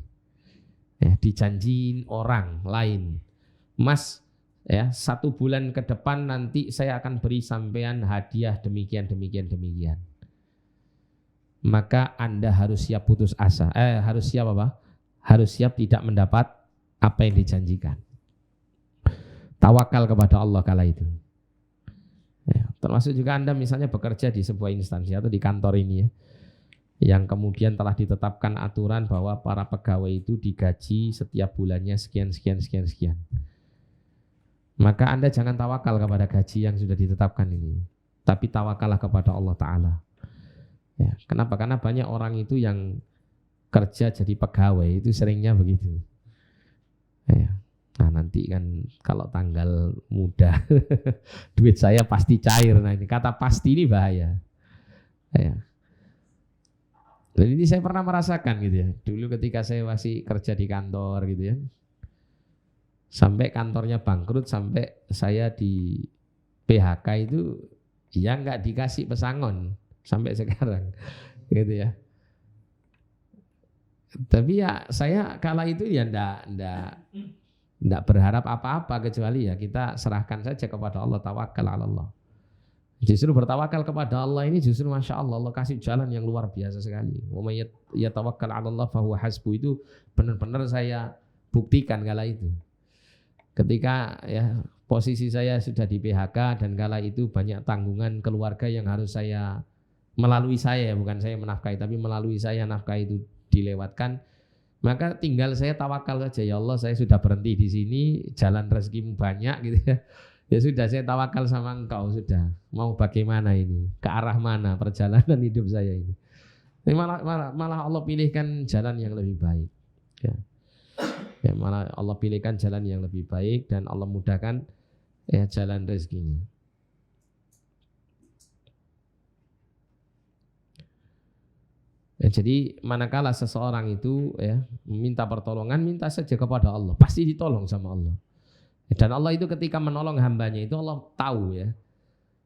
Ya, dijanjiin orang lain, Mas, ya 1 bulan ke depan nanti saya akan beri sampean hadiah demikian. Maka Anda harus siap putus asa. Harus siap apa? Harus siap tidak mendapat apa yang dijanjikan. Tawakal kepada Allah kala itu. Ya, termasuk juga Anda misalnya bekerja di sebuah instansi atau di kantor ini ya, yang kemudian telah ditetapkan aturan bahwa para pegawai itu digaji setiap bulannya sekian. Maka Anda jangan tawakal kepada gaji yang sudah ditetapkan ini, tapi tawakallah kepada Allah Ta'ala. Ya, kenapa? Karena banyak orang itu yang kerja jadi pegawai itu seringnya begitu. Ya. Nah nanti kan kalau tanggal muda duit saya pasti cair. Nah ini kata pasti ini bahaya. Ya. Dan ini saya pernah merasakan gitu ya. Dulu ketika saya masih kerja di kantor gitu ya, sampai kantornya bangkrut, sampai saya di PHK itu ya nggak dikasih pesangon sampai sekarang gitu ya. Tapi ya saya kala itu ya ndak berharap apa-apa kecuali ya kita serahkan saja kepada Allah, tawakal ala Allah. Justru bertawakal kepada Allah ini justru Masya Allah, Allah kasih jalan yang luar biasa sekali. Wa may yatawakkal ala Allah fahuwa hasbuh, itu benar-benar saya buktikan kala itu. Ketika ya posisi saya sudah di PHK dan kala itu banyak tanggungan keluarga yang harus saya melalui saya, bukan saya menafkahi tapi melalui saya nafkah itu dilewatkan, maka tinggal saya tawakal saja, ya Allah saya sudah berhenti di sini, jalan rezekimu banyak gitu ya. Ya sudah saya tawakal sama Engkau, sudah mau bagaimana ini, ke arah mana perjalanan hidup saya ini. Malah Allah pilihkan jalan yang lebih baik. Ya, malah Allah pilihkan jalan yang lebih baik dan Allah mudahkan ya jalan rezekinya. Ya, jadi manakala seseorang itu ya meminta pertolongan, minta saja kepada Allah, pasti ditolong sama Allah. Dan Allah itu ketika menolong hambanya itu Allah tahu ya.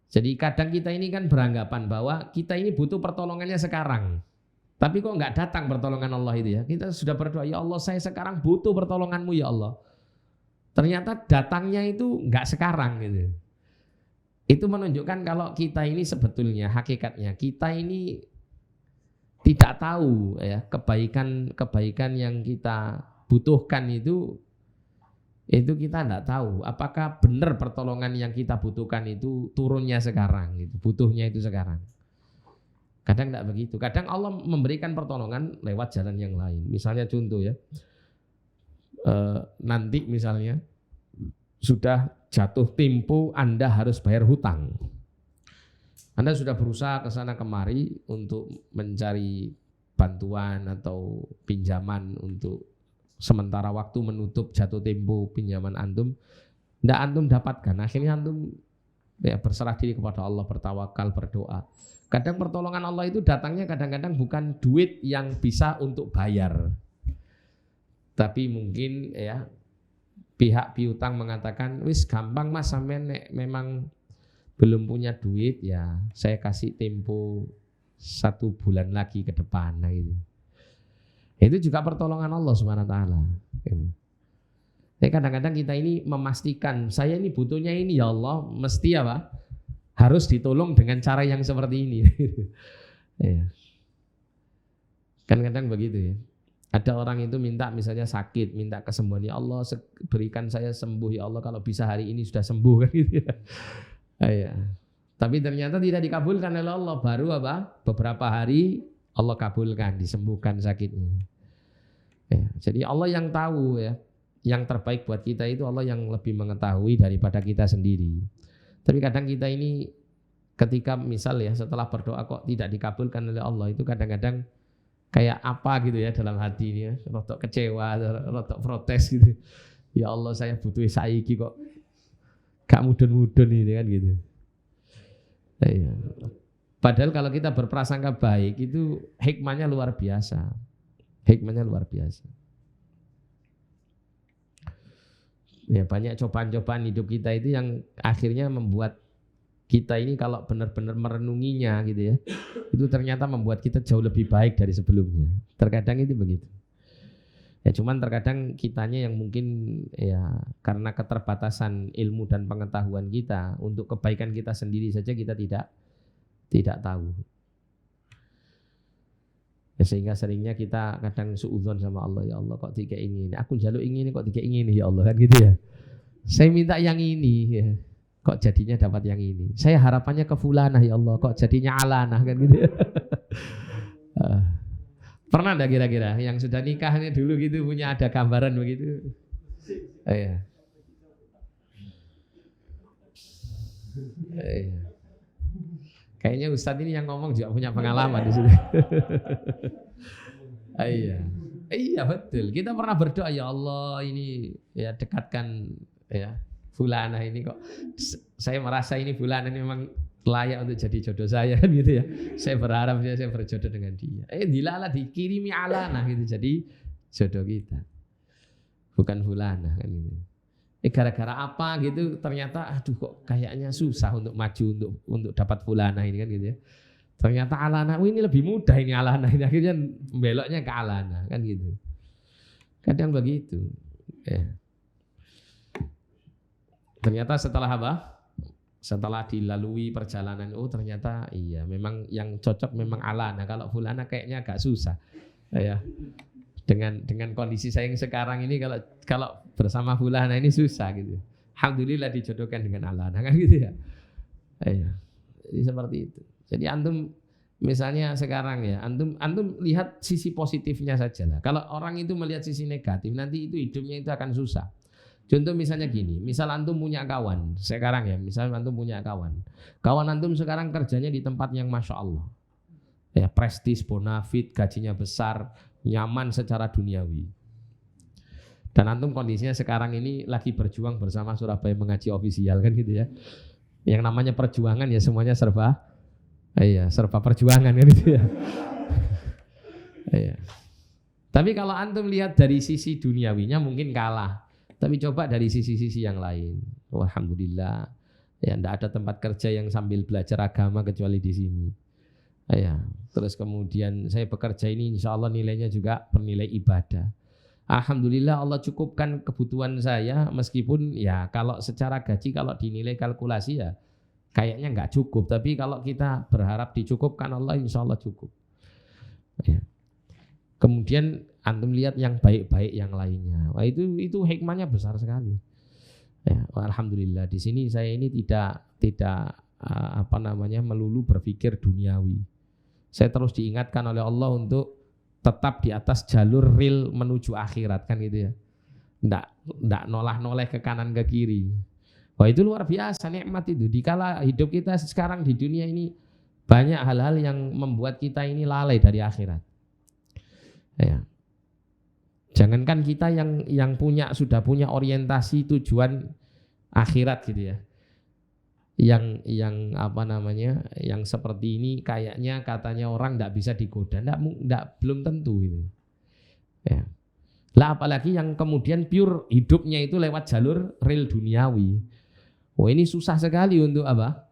Jadi kadang kita ini kan beranggapan bahwa kita ini butuh pertolongannya sekarang. Tapi kok nggak datang pertolongan Allah itu ya. Kita sudah berdoa, ya Allah saya sekarang butuh pertolonganmu ya Allah. Ternyata datangnya itu nggak sekarang gitu. Itu menunjukkan kalau kita ini sebetulnya hakikatnya kita ini tidak tahu ya kebaikan yang kita butuhkan itu kita tidak tahu apakah benar pertolongan yang kita butuhkan itu turunnya sekarang gitu, butuhnya itu sekarang. Kadang tidak begitu. Kadang Allah memberikan pertolongan lewat jalan yang lain. Misalnya contoh ya, nanti misalnya sudah jatuh tempo Anda harus bayar hutang. Anda sudah berusaha ke sana kemari untuk mencari bantuan atau pinjaman untuk sementara waktu menutup jatuh tempo pinjaman antum. Tidak antum dapatkan. Akhirnya antum ya berserah diri kepada Allah, bertawakal, berdoa. Kadang pertolongan Allah itu datangnya kadang-kadang bukan duit yang bisa untuk bayar. Tapi mungkin ya pihak piutang mengatakan, wis gampang mas sampean nek memang belum punya duit ya saya kasih tempo 1 bulan lagi ke depan. Nah, itu juga pertolongan Allah Subhanahu wa taala. Jadi kadang-kadang kita ini memastikan saya ini butuhnya ini ya Allah, mesti apa? Harus ditolong dengan cara yang seperti ini. Ya. Kan kadang begitu ya. Ada orang itu minta misalnya sakit, minta kesembuhan, ya Allah berikan saya sembuh ya Allah, kalau bisa hari ini sudah sembuh kan gitu ya. Ya. Tapi ternyata tidak dikabulkan oleh Allah, baru apa? Beberapa hari Allah kabulkan, disembuhkan sakitnya. Ya. Jadi Allah yang tahu ya, yang terbaik buat kita itu Allah yang lebih mengetahui daripada kita sendiri. Tapi kadang kita ini ketika misal ya setelah berdoa kok tidak dikabulkan oleh Allah, itu kadang-kadang kayak apa gitu ya dalam hati ini ya, rotok kecewa, rotok protes gitu. Ya Allah saya butuh saiki kok gak mudun-mudun ini kan gitu. Ya. Padahal kalau kita berprasangka baik itu hikmahnya luar biasa. Hikmahnya luar biasa. Ya banyak cobaan-cobaan hidup kita itu yang akhirnya membuat kita ini kalau benar-benar merenunginya gitu ya, itu ternyata membuat kita jauh lebih baik dari sebelumnya. Terkadang itu begitu. Ya cuman terkadang kitanya yang mungkin ya karena keterbatasan ilmu dan pengetahuan kita untuk kebaikan kita sendiri saja kita tidak tahu. Ya, sehingga seringnya kita kadang suudzon sama Allah, ya Allah kok tidak ingin, aku jaluk ingin kok tidak ingin ya Allah, kan gitu ya. Saya minta yang ini ya, kok jadinya dapat yang ini. Saya harapannya ke fulanah ya Allah, kok jadinya alanah, kan gitu ya. Pernah enggak kira-kira yang sudah nikah ini dulu gitu punya ada gambaran begitu? Iya. Iya. Kayaknya Ustadz ini yang ngomong juga punya pengalaman di situ. Iya. Iya betul. Kita pernah berdoa, ya Allah ini ya dekatkan ya fulanah ini, kok saya merasa ini fulanah ini memang layak untuk jadi jodoh saya, kan gitu ya. Saya berharap saya berjodoh dengan dia. Dilala dikirimi alana gitu jadi jodoh kita. Bukan fulanah, kan gitu. Gara-gara apa gitu ternyata aduh kok kayaknya susah untuk maju untuk dapat fulanah ini, kan gitu ya. Ternyata alana, ini lebih mudah ini alana ini, akhirnya beloknya ke alana, kan gitu. Kadang begitu. Ya. Ternyata setelah apa? Setelah dilalui perjalanan, oh ternyata iya memang yang cocok memang alana. Kalau fulana kayaknya agak susah. Ya. Dengan kondisi saya yang sekarang ini kalau bersama fulana ini susah gitu. Alhamdulillah dijodohkan dengan alana, kan gitu ya. Iya. Jadi seperti itu. Jadi antum misalnya sekarang ya, antum lihat sisi positifnya saja lah. Kalau orang itu melihat sisi negatif, nanti itu hidupnya itu akan susah. Contoh misalnya gini, misal antum punya kawan, sekarang ya, misal antum punya kawan antum sekarang kerjanya di tempat yang masya Allah, ya prestis, bonafit, gajinya besar, nyaman secara duniawi. Dan antum kondisinya sekarang ini lagi berjuang bersama Surabaya Mengaji Official, kan gitu ya. Yang namanya perjuangan ya semuanya serba perjuangan, kan gitu ya. Iya. Tapi kalau antum lihat dari sisi duniawinya mungkin kalah. Tapi coba dari sisi-sisi yang lain. Alhamdulillah. Ya, enggak ada tempat kerja yang sambil belajar agama kecuali di sini. Ya, terus kemudian saya bekerja ini insya Allah nilainya juga bernilai ibadah. Alhamdulillah Allah cukupkan kebutuhan saya, meskipun ya kalau secara gaji kalau dinilai kalkulasi ya kayaknya enggak cukup. Tapi kalau kita berharap dicukupkan Allah, insya Allah cukup. Ya. Kemudian antum lihat yang baik-baik yang lainnya. Wah itu hikmahnya besar sekali. Ya, alhamdulillah di sini saya ini tidak melulu berpikir duniawi. Saya terus diingatkan oleh Allah untuk tetap di atas jalur real menuju akhirat, kan gitu ya. Enggak noleh ke kanan ke kiri. Wah itu luar biasa nikmat itu. Dikala hidup kita sekarang di dunia ini banyak hal-hal yang membuat kita ini lalai dari akhirat. Ya. Jangankan kita yang sudah punya orientasi tujuan akhirat gitu ya. Yang seperti ini kayaknya katanya orang enggak bisa digoda, belum tentu gitu. Ya. Lah apalagi yang kemudian pure hidupnya itu lewat jalur real duniawi. Oh ini susah sekali untuk apa?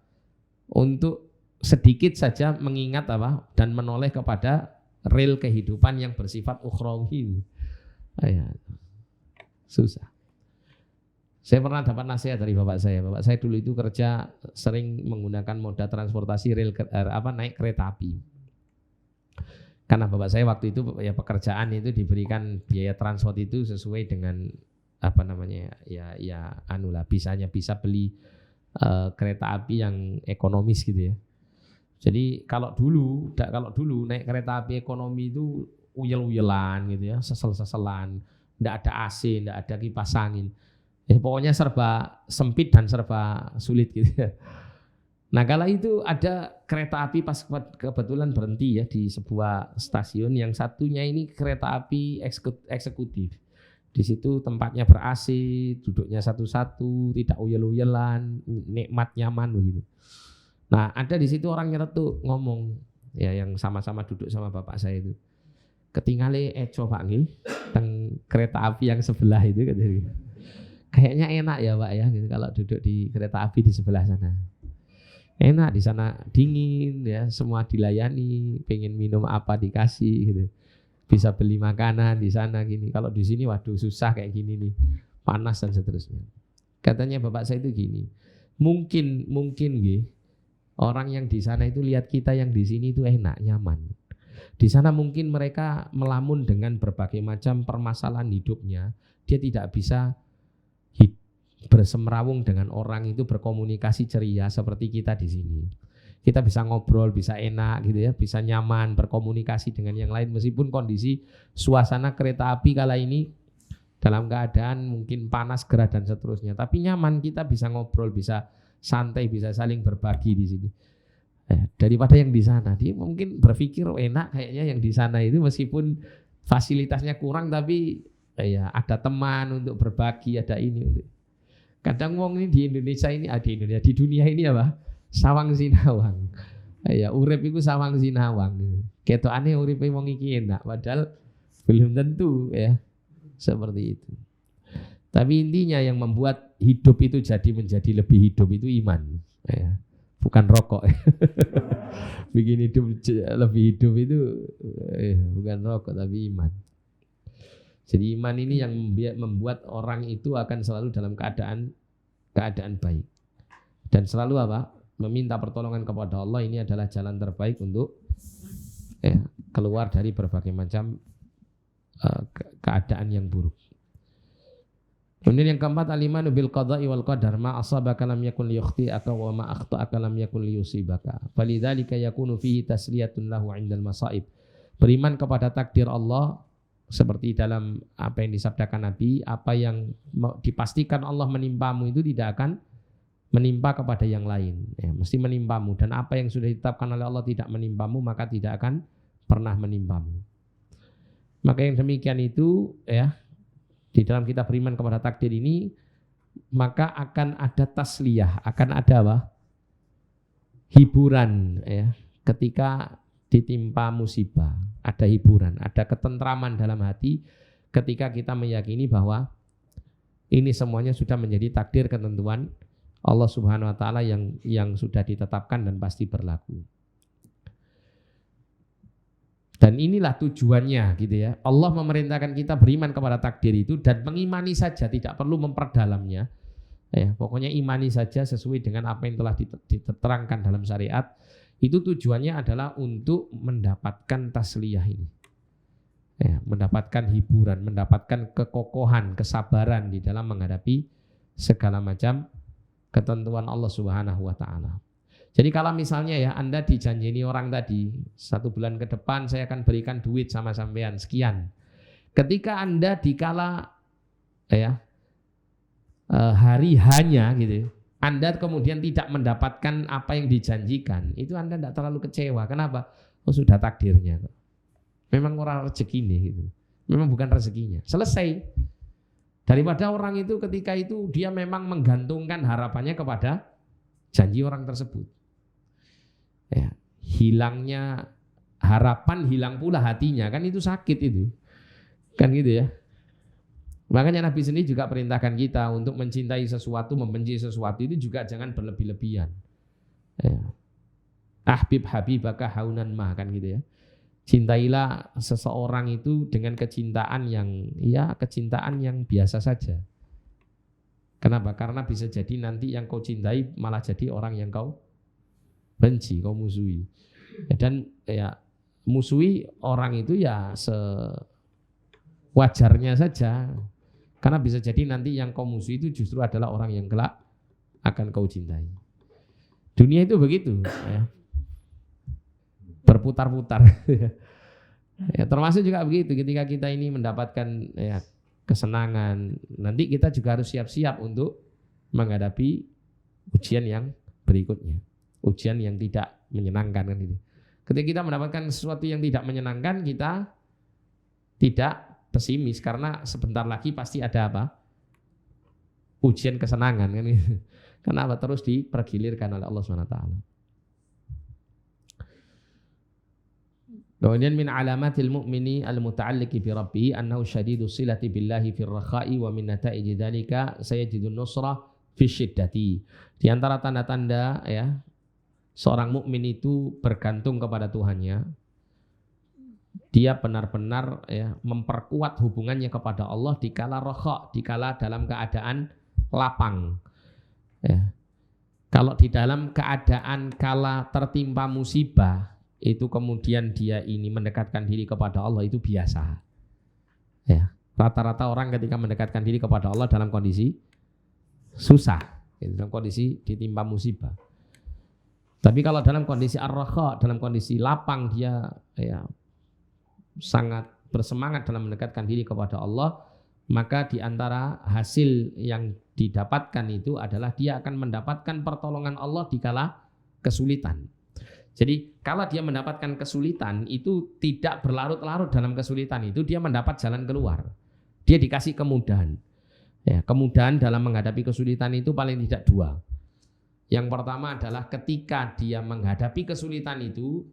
Untuk sedikit saja mengingat apa dan menoleh kepada real kehidupan yang bersifat ukhrawi. Ya. Susah. Saya pernah dapat nasihat dari bapak saya. Bapak saya dulu itu kerja sering menggunakan moda transportasi naik kereta api. Karena bapak saya waktu itu ya pekerjaan itu diberikan biaya transport itu sesuai dengan bisa beli kereta api yang ekonomis gitu ya. Jadi kalau dulu naik kereta api ekonomi itu uyel-uyelan gitu ya, sesel-seselan, enggak ada AC, enggak ada kipas angin. Ya, pokoknya serba sempit dan serba sulit gitu ya. Nah, kala itu ada kereta api pas kebetulan berhenti ya di sebuah stasiun, yang satunya ini kereta api eksekutif. Di situ tempatnya ber-AC, duduknya satu-satu, tidak uyel-uyelan, nikmat nyaman begitu. Nah, ada di situ orang nyeletuk ngomong ya yang sama-sama duduk sama bapak saya itu. Ketinggalan coba nggih teng kereta api yang sebelah itu katanya. Kayaknya enak ya Pak ya gitu, kalau duduk di kereta api di sebelah sana. Enak di sana, dingin ya, semua dilayani, pengen minum apa dikasih gitu. bisa beli makanan di sana gini. Kalau di sini waduh susah kayak gini nih, panas dan seterusnya. Katanya bapak saya itu gini, mungkin nggih, orang yang di sana itu lihat kita yang di sini itu enak, nyaman. Di sana mungkin mereka melamun dengan berbagai macam permasalahan hidupnya. Dia tidak bisa bersemerawung dengan orang itu, berkomunikasi ceria seperti kita di sini. Kita bisa ngobrol, bisa enak gitu ya, bisa nyaman berkomunikasi dengan yang lain meskipun kondisi suasana kereta api kala ini dalam keadaan mungkin panas, gerah dan seterusnya. Tapi nyaman, kita bisa ngobrol, bisa santai, bisa saling berbagi di sini. Daripada yang di sana, dia mungkin berpikir enak kayaknya yang di sana itu meskipun fasilitasnya kurang tapi ya ada teman untuk berbagi, ada ini untuk. Kadang wong ini di Indonesia ini, di dunia ini apa? Sawang sinawang. Ya urip iku sawang sinawang. Ketokane uripe wong iki enak, padahal belum tentu ya. Seperti itu. Tapi intinya yang membuat hidup itu menjadi lebih hidup itu iman, ya. Bukan rokok. Bikin hidup lebih hidup itu bukan rokok tapi iman. Jadi iman ini yang membuat orang itu akan selalu dalam keadaan baik. Dan selalu apa? Meminta pertolongan kepada Allah, ini adalah jalan terbaik untuk keluar dari berbagai macam keadaan yang buruk. Kemudian yang keempat, al-imanu bil qada'i wal qadar, ma asabaka lam yakun liyukhti'aka wa ma akhta'aka lam yakun liyusibaka. Falidzalika yakunu fihi tasliyatun lahu 'indal masaib. Beriman kepada takdir Allah seperti dalam apa yang disabdakan Nabi, apa yang dipastikan Allah menimpamu itu tidak akan menimpa kepada yang lain, ya, mesti menimpamu, dan apa yang sudah ditetapkan oleh Allah tidak menimpamu maka tidak akan pernah menimpamu. Maka yang demikian itu ya, di dalam kita beriman kepada takdir ini maka akan ada tasliyah, akan ada apa? Hiburan ya, ketika ditimpa musibah, ada hiburan, ada ketentraman dalam hati ketika kita meyakini bahwa ini semuanya sudah menjadi takdir ketentuan Allah Subhanahu wa taala yang sudah ditetapkan dan pasti berlaku. Dan inilah tujuannya gitu ya. Allah memerintahkan kita beriman kepada takdir itu dan mengimani saja, tidak perlu memperdalamnya. Ya, pokoknya imani saja sesuai dengan apa yang telah diterangkan dalam syariat. Itu tujuannya adalah untuk mendapatkan tasliyah ini. Ya, mendapatkan hiburan, mendapatkan kekokohan, kesabaran di dalam menghadapi segala macam ketentuan Allah Subhanahu wa taala. Jadi kalau misalnya ya Anda dijanjini orang tadi 1 bulan ke depan saya akan berikan duit sama sampean sekian. Ketika Anda dikala ya hari hanya gitu, Anda kemudian tidak mendapatkan apa yang dijanjikan, itu Anda tidak terlalu kecewa. Kenapa? Oh sudah takdirnya. Memang orang rezeki nih gitu. Memang bukan rezekinya. Selesai. Daripada orang itu ketika itu dia memang menggantungkan harapannya kepada janji orang tersebut. Ya, hilangnya harapan, hilang pula hatinya, kan itu sakit itu. Kan gitu ya. Makanya Nabi sendiri juga perintahkan kita untuk mencintai sesuatu, membenci sesuatu itu juga jangan berlebih-lebihan. Ya. Ahbib habibaka haunan ma, kan gitu ya. Cintailah seseorang itu dengan kecintaan yang biasa saja. Kenapa? Karena bisa jadi nanti yang kau cintai malah jadi orang yang kau benci, kau musuhi. Dan ya musuhi orang itu ya sewajarnya saja. Karena bisa jadi nanti yang kau musuhi itu justru adalah orang yang kelak akan kau cintai. Dunia itu begitu ya. Berputar-putar. Ya, termasuk juga begitu ketika kita ini mendapatkan ya, kesenangan, nanti kita juga harus siap-siap untuk menghadapi ujian yang berikutnya, ujian yang tidak menyenangkan kan itu. Ketika kita mendapatkan sesuatu yang tidak menyenangkan, kita tidak pesimis karena sebentar lagi pasti ada apa? Ujian kesenangan kan gitu. Kenapa? Terus dipergilirkan oleh Allah SWT. Kemudian min alamatil mu'mini al-muta'alliqi bi rabbih annahu syadidus silati billahi fir rakha'i wa min nata'iji dzalika sayajidun nusrah fi syiddati. Di antara tanda-tanda ya seorang mukmin itu bergantung kepada Tuhannya dia benar-benar memperkuat hubungannya kepada Allah dikala rokha, dikala dalam keadaan lapang. Ya. Kalau di dalam keadaan kala tertimpa musibah, itu kemudian dia ini mendekatkan diri kepada Allah, itu biasa. Ya. Rata-rata orang ketika mendekatkan diri kepada Allah dalam kondisi susah, dalam kondisi ditimpa musibah. Tapi kalau dalam kondisi ar-rakha, dalam kondisi lapang, dia sangat bersemangat dalam mendekatkan diri kepada Allah, maka di antara hasil yang didapatkan itu adalah dia akan mendapatkan pertolongan Allah di kala kesulitan. Jadi kalau dia mendapatkan kesulitan itu tidak berlarut-larut dalam kesulitan itu, dia mendapat jalan keluar. Dia dikasih kemudahan. Ya, kemudahan dalam menghadapi kesulitan itu paling tidak dua. Yang pertama adalah ketika dia menghadapi kesulitan itu,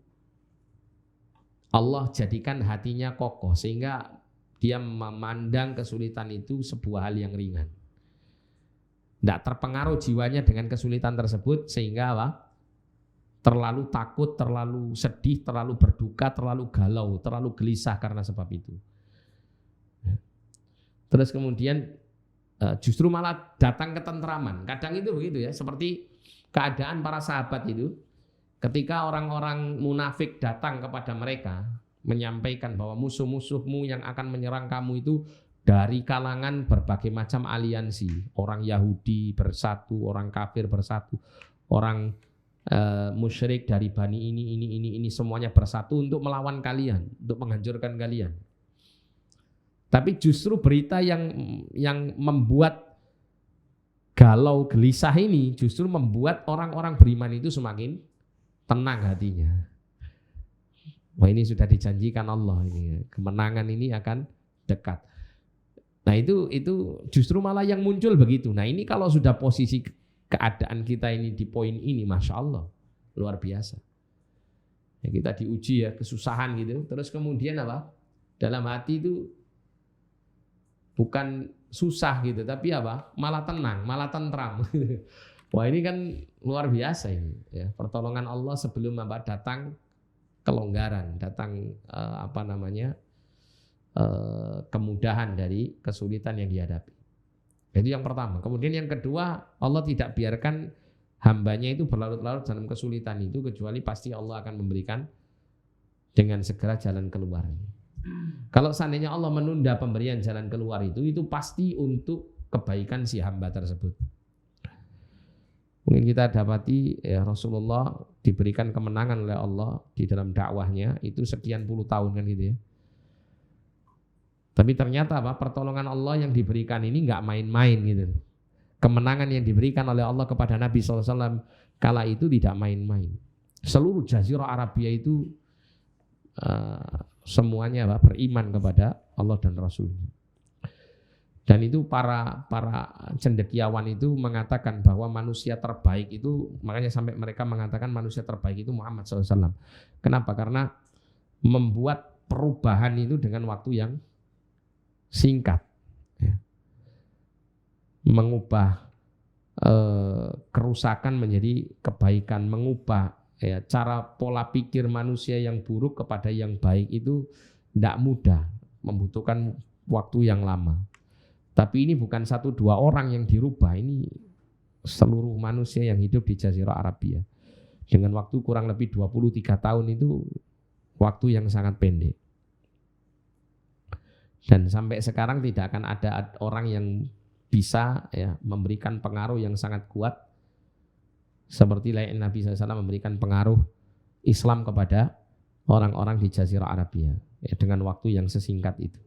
Allah jadikan hatinya kokoh sehingga dia memandang kesulitan itu sebuah hal yang ringan. Tidak terpengaruh jiwanya dengan kesulitan tersebut sehingga terlalu takut, terlalu sedih, terlalu berduka, terlalu galau, terlalu gelisah karena sebab itu. Terus kemudian justru malah datang ketentraman. Kadang itu begitu ya, seperti keadaan para sahabat itu ketika orang-orang munafik datang kepada mereka menyampaikan bahwa musuh-musuhmu yang akan menyerang kamu itu dari kalangan berbagai macam aliansi. Orang Yahudi bersatu, orang kafir bersatu, orang musyrik dari bani ini semuanya bersatu untuk melawan kalian, untuk menghancurkan kalian. Tapi justru berita yang membuat galau gelisah ini justru membuat orang-orang beriman itu semakin tenang hatinya. Wah, ini sudah dijanjikan Allah, ini kemenangan ini akan dekat. Nah itu justru malah yang muncul begitu. Nah ini kalau sudah posisi keadaan kita ini di poin ini, Masya Allah, luar biasa. Ya, kita diuji ya, kesusahan gitu. Terus kemudian apa? Dalam hati itu bukan susah gitu, tapi malah tenang, malah tentram. Wah ini kan luar biasa ini ya, pertolongan Allah sebelum datang kelonggaran, datang kemudahan dari kesulitan yang dihadapi. Jadi yang pertama. Kemudian yang kedua, Allah tidak biarkan hambanya itu berlarut-larut dalam kesulitan itu, kecuali pasti Allah akan memberikan dengan segera jalan keluar. Kalau seandainya Allah menunda pemberian jalan keluar itu pasti untuk kebaikan si hamba tersebut. Mungkin kita dapati ya, Rasulullah diberikan kemenangan oleh Allah di dalam dakwahnya itu sekian puluh tahun kan gitu ya. Tapi ternyata pertolongan Allah yang diberikan ini nggak main-main gitu. Kemenangan yang diberikan oleh Allah kepada Nabi SAW kala itu tidak main-main. Seluruh Jazirah Arabia itu semuanya beriman kepada Allah dan Rasul-Nya. Dan itu para cendekiawan itu mengatakan bahwa manusia terbaik itu, makanya sampai mereka mengatakan manusia terbaik itu Muhammad SAW. Kenapa? Karena membuat perubahan itu dengan waktu yang singkat, ya. Mengubah kerusakan menjadi kebaikan, mengubah cara pola pikir manusia yang buruk kepada yang baik itu tidak mudah, membutuhkan waktu yang lama. Tapi ini bukan 1-2 orang yang dirubah, ini seluruh manusia yang hidup di Jazirah Arabia. Dengan waktu kurang lebih 23 tahun itu waktu yang sangat pendek. Dan sampai sekarang tidak akan ada orang yang bisa memberikan pengaruh yang sangat kuat seperti Nabi SAW memberikan pengaruh Islam kepada orang-orang di Jazirah Arabia dengan waktu yang sesingkat itu.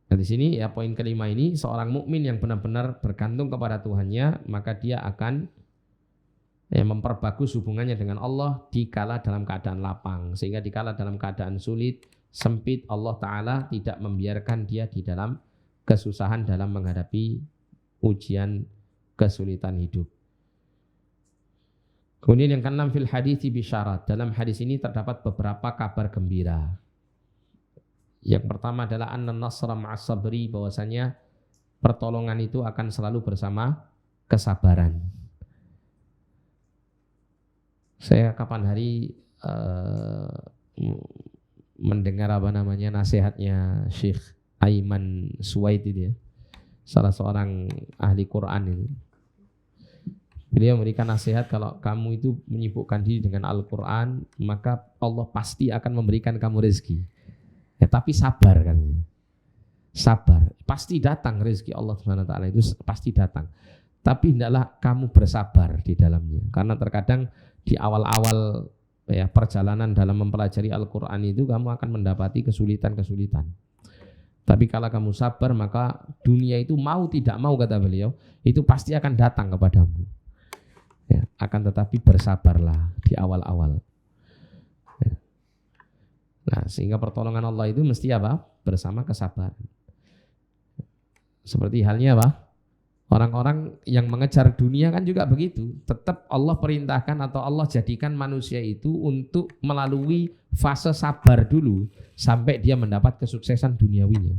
Nah di sini poin kelima ini, seorang mukmin yang benar-benar bergantung kepada Tuhannya, maka dia akan memperbagus hubungannya dengan Allah dikala dalam keadaan lapang, sehingga dikala dalam keadaan sulit, sempit, Allah Ta'ala tidak membiarkan dia di dalam kesusahan dalam menghadapi ujian kesulitan hidup. Kemudian yang keenam, fil hadithi bisyarat, dalam hadis ini terdapat beberapa kabar gembira. Yang pertama adalah annan nasra ma'as sabri, bahwasanya pertolongan itu akan selalu bersama kesabaran. Saya kapan hari mendengar nasihatnya Syekh Aiman Suwaid itu ya, salah seorang ahli Quran itu. Beliau memberikan nasihat kalau kamu itu menyibukkan diri dengan Al-Quran, maka Allah pasti akan memberikan kamu rezeki. Ya, tapi sabar kan. Sabar, pasti datang rezeki Allah SWT itu pasti datang. Tapi hendaklah kamu bersabar di dalamnya. Karena terkadang di awal-awal ya, perjalanan dalam mempelajari Al-Quran itu kamu akan mendapati kesulitan-kesulitan. Tapi kalau kamu sabar, maka dunia itu mau tidak mau, kata beliau, itu pasti akan datang kepadamu. Ya, akan tetapi bersabarlah di awal-awal. Ya. Nah, sehingga pertolongan Allah itu mesti apa? Bersama kesabaran. Seperti halnya apa? Orang-orang yang mengejar dunia kan juga begitu. Tetap Allah perintahkan atau Allah jadikan manusia itu untuk melalui fase sabar dulu sampai dia mendapat kesuksesan duniawinya.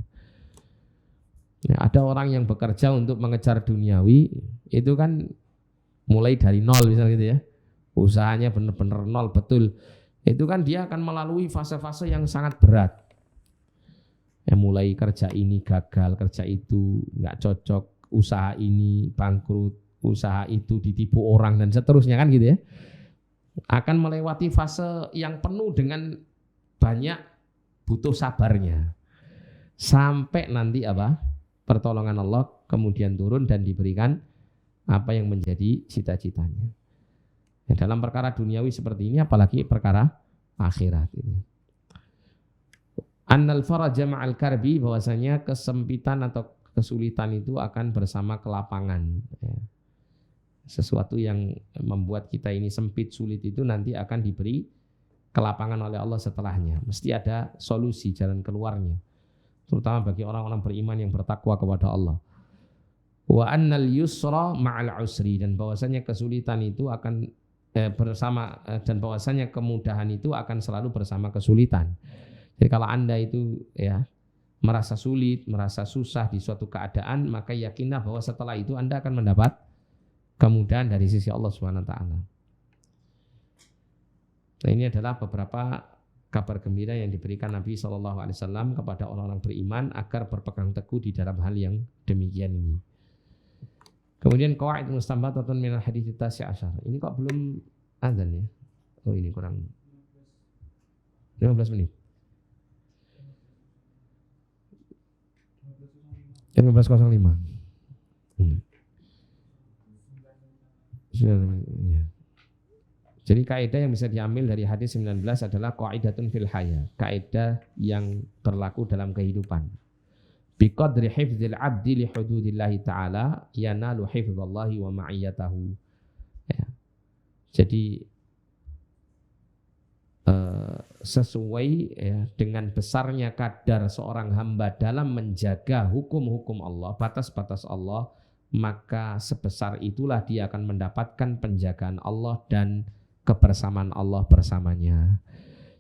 Ya, ada orang yang bekerja untuk mengejar duniawi itu kan mulai dari nol misalnya gitu ya, usahanya benar-benar nol betul, itu kan dia akan melalui fase-fase yang sangat berat. Ya, mulai kerja ini gagal, kerja itu nggak cocok, usaha ini bangkrut, usaha itu ditipu orang dan seterusnya kan gitu ya. Akan melewati fase yang penuh dengan banyak butuh sabarnya. Sampai nanti apa? Pertolongan Allah kemudian turun dan diberikan apa yang menjadi cita-citanya. Ya, dalam perkara duniawi seperti ini apalagi perkara akhirat ini. Annal faraja ma'al karbi, bahwasanya kesempitan atau kesulitan itu akan bersama kelapangan. Ya. Sesuatu yang membuat kita ini sempit, sulit itu nanti akan diberi kelapangan oleh Allah setelahnya. Mesti ada solusi, jalan keluarnya. Terutama bagi orang-orang beriman yang bertakwa kepada Allah. Wa annal yusra ma'al usri, dan bahwasanya kesulitan itu akan bersama dan bahwasanya kemudahan itu akan selalu bersama kesulitan. Jadi kalau Anda itu ya merasa sulit, merasa susah di suatu keadaan, maka yakinlah bahwa setelah itu Anda akan mendapat kemudahan dari sisi Allah Subhanahu wa taala. Nah, ini adalah beberapa kabar gembira yang diberikan Nabi SAW kepada orang-orang beriman agar berpegang teguh di dalam hal yang demikian ini. Kemudian qawaid mustanbatatun minal hadits tasi asyar. Ini kok belum azan ya? Oh, ini kurang 15 menit. 15.05. Ya. Jadi kaidah yang bisa diambil dari hadis 19 adalah qaidatun fil haya, kaidah yang berlaku dalam kehidupan. Biqadri hifdzil 'abdi li hududillahi ta'ala yanalu hifdzallahi wa ma'iyatahu. Ya. Jadi sesuai ya, dengan besarnya kadar seorang hamba dalam menjaga hukum-hukum Allah, batas-batas Allah, maka sebesar itulah dia akan mendapatkan penjagaan Allah dan kebersamaan Allah bersamanya.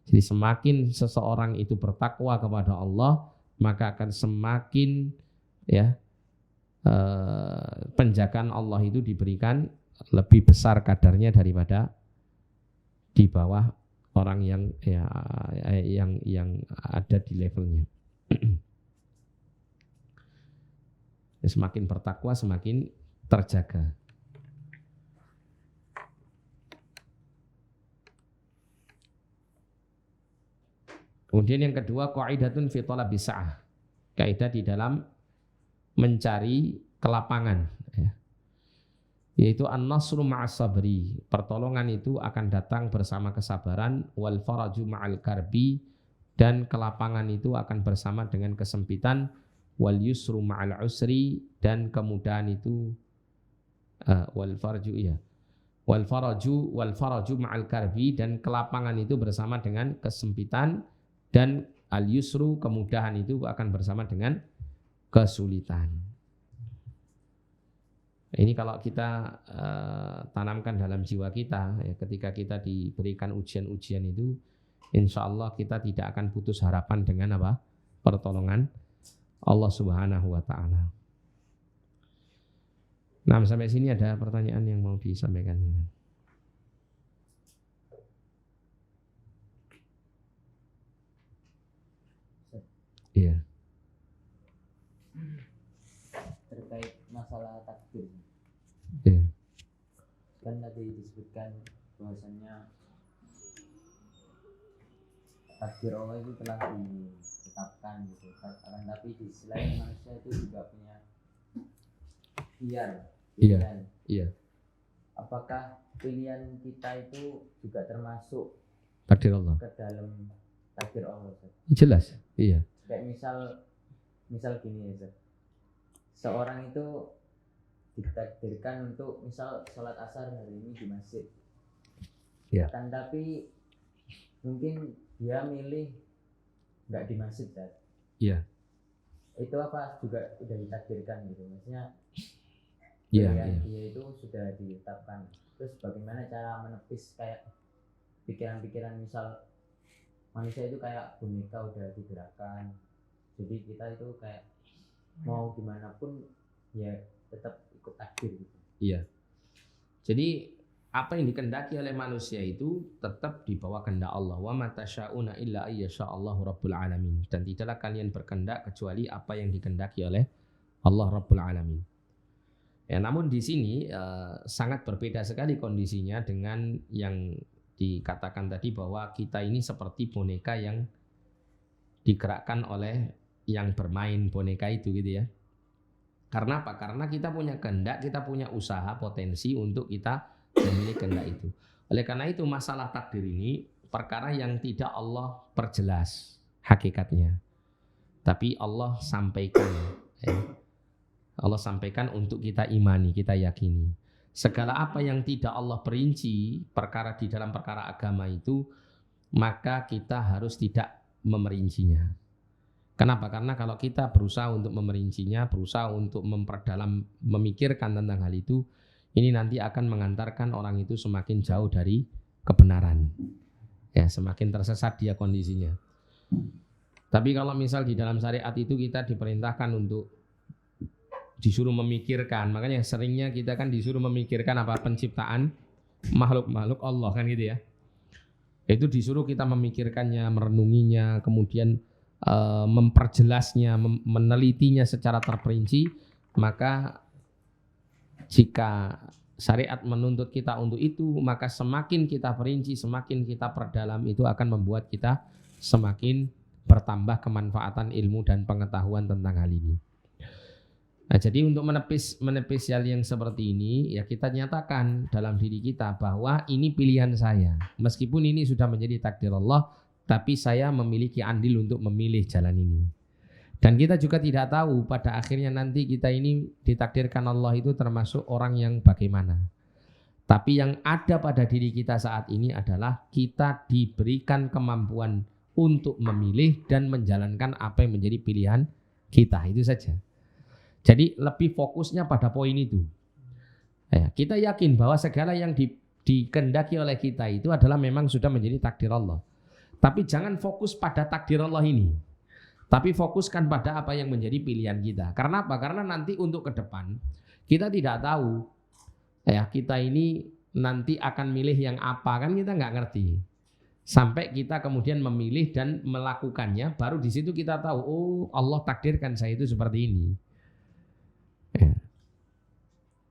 Jadi semakin seseorang itu bertakwa kepada Allah, maka akan semakin ya penjagaan Allah itu diberikan lebih besar kadarnya daripada di bawah orang yang ya yang ada di levelnya. Semakin bertakwa semakin terjaga. Kemudian yang kedua, qaidatun fi talabis sa'ah. Kaidah di dalam mencari kelapangan ya. Yaitu an-nasru ma'as sabri. Pertolongan itu akan datang bersama kesabaran, wal faraju ma'al karbi, dan kelapangan itu akan bersama dengan kesempitan, wal yusru ma'al usri, dan kemudahan itu wal faraju ma'al karbi, dan kelapangan itu bersama dengan kesempitan, dan al yusru kemudahan itu akan bersama dengan kesulitan. Ini kalau kita tanamkan dalam jiwa kita ya, ketika kita diberikan ujian-ujian itu, insya Allah kita tidak akan putus harapan dengan apa? Pertolongan Allah Subhanahu wa ta'ala. Nah, sampai sini ada pertanyaan yang mau disampaikan. masalah takdir. Ya. Kan tadi disebutkan bahwasannya takdir Allah itu telah ditetapkan gitu. Tapi di sisi lain manusia itu juga punya pilihan. Iya. Apakah pilihan kita itu juga termasuk Takdir Allah. ke dalam takdir Allah? Ustaz? Jelas. Iya. Kayak misal gini ya, Ustaz. Seorang itu ditakdirkan untuk misal sholat asar hari ini di masjid. Ya. Kan tapi mungkin dia milih nggak di masjid, kan? Iya. Itu apa juga udah ditakdirkan gitu, maksudnya Iya. dia itu sudah ditetapkan. Terus bagaimana cara menepis kayak pikiran-pikiran misal manusia itu kayak boneka udah digerakkan, jadi kita itu kayak mau gimana pun ya tetap ikut takdir gitu. Iya. Jadi apa yang dikehendaki oleh manusia itu tetap di bawah kehendak Allah. Wa ma tasyauna illa ayyasha'allahu rabbul alamin. Dan tidaklah kalian berkehendak kecuali apa yang dikehendaki oleh Allah Rabbul Alamin. Ya, namun di sini sangat berbeda sekali kondisinya dengan yang dikatakan tadi bahwa kita ini seperti boneka yang digerakkan oleh yang bermain boneka itu gitu ya. Karena apa? Karena kita punya kehendak, kita punya usaha potensi untuk kita memilih kehendak itu. Oleh karena itu masalah takdir ini perkara yang tidak Allah perjelas hakikatnya, tapi Allah sampaikan. Allah sampaikan untuk kita imani, kita yakini. Segala apa yang tidak Allah perinci perkara di dalam perkara agama itu, maka kita harus tidak memerincinya. Kenapa? Karena kalau kita berusaha untuk memerincinya, berusaha untuk memperdalam, memikirkan tentang hal itu, ini nanti akan mengantarkan orang itu semakin jauh dari kebenaran. Ya, semakin tersesat dia kondisinya. Tapi kalau misal di dalam syariat itu kita diperintahkan untuk disuruh memikirkan, makanya seringnya kita kan disuruh memikirkan apa? Penciptaan makhluk-makhluk Allah kan gitu ya. Itu disuruh kita memikirkannya, merenunginya, kemudian memperjelasnya, menelitinya secara terperinci. Maka jika syariat menuntut kita untuk itu, maka semakin kita perinci, semakin kita perdalam, itu akan membuat kita semakin bertambah kemanfaatan ilmu dan pengetahuan tentang hal ini. Nah, jadi untuk menepis hal yang seperti ini, ya kita nyatakan dalam diri kita bahwa ini pilihan saya. Meskipun ini sudah menjadi takdir Allah, tapi saya memiliki andil untuk memilih jalan ini. Dan kita juga tidak tahu pada akhirnya nanti kita ini ditakdirkan Allah itu termasuk orang yang bagaimana. Tapi yang ada pada diri kita saat ini adalah kita diberikan kemampuan untuk memilih dan menjalankan apa yang menjadi pilihan kita, itu saja. Jadi lebih fokusnya pada poin itu. Ya, kita yakin bahwa segala yang dikehendaki oleh kita itu adalah memang sudah menjadi takdir Allah. Tapi jangan fokus pada takdir Allah ini. Tapi fokuskan pada apa yang menjadi pilihan kita. Karena apa? Karena nanti untuk ke depan kita tidak tahu ya kita ini nanti akan milih yang apa, kan kita nggak ngerti. Sampai kita kemudian memilih dan melakukannya, baru di situ kita tahu, oh Allah takdirkan saya itu seperti ini. Ya.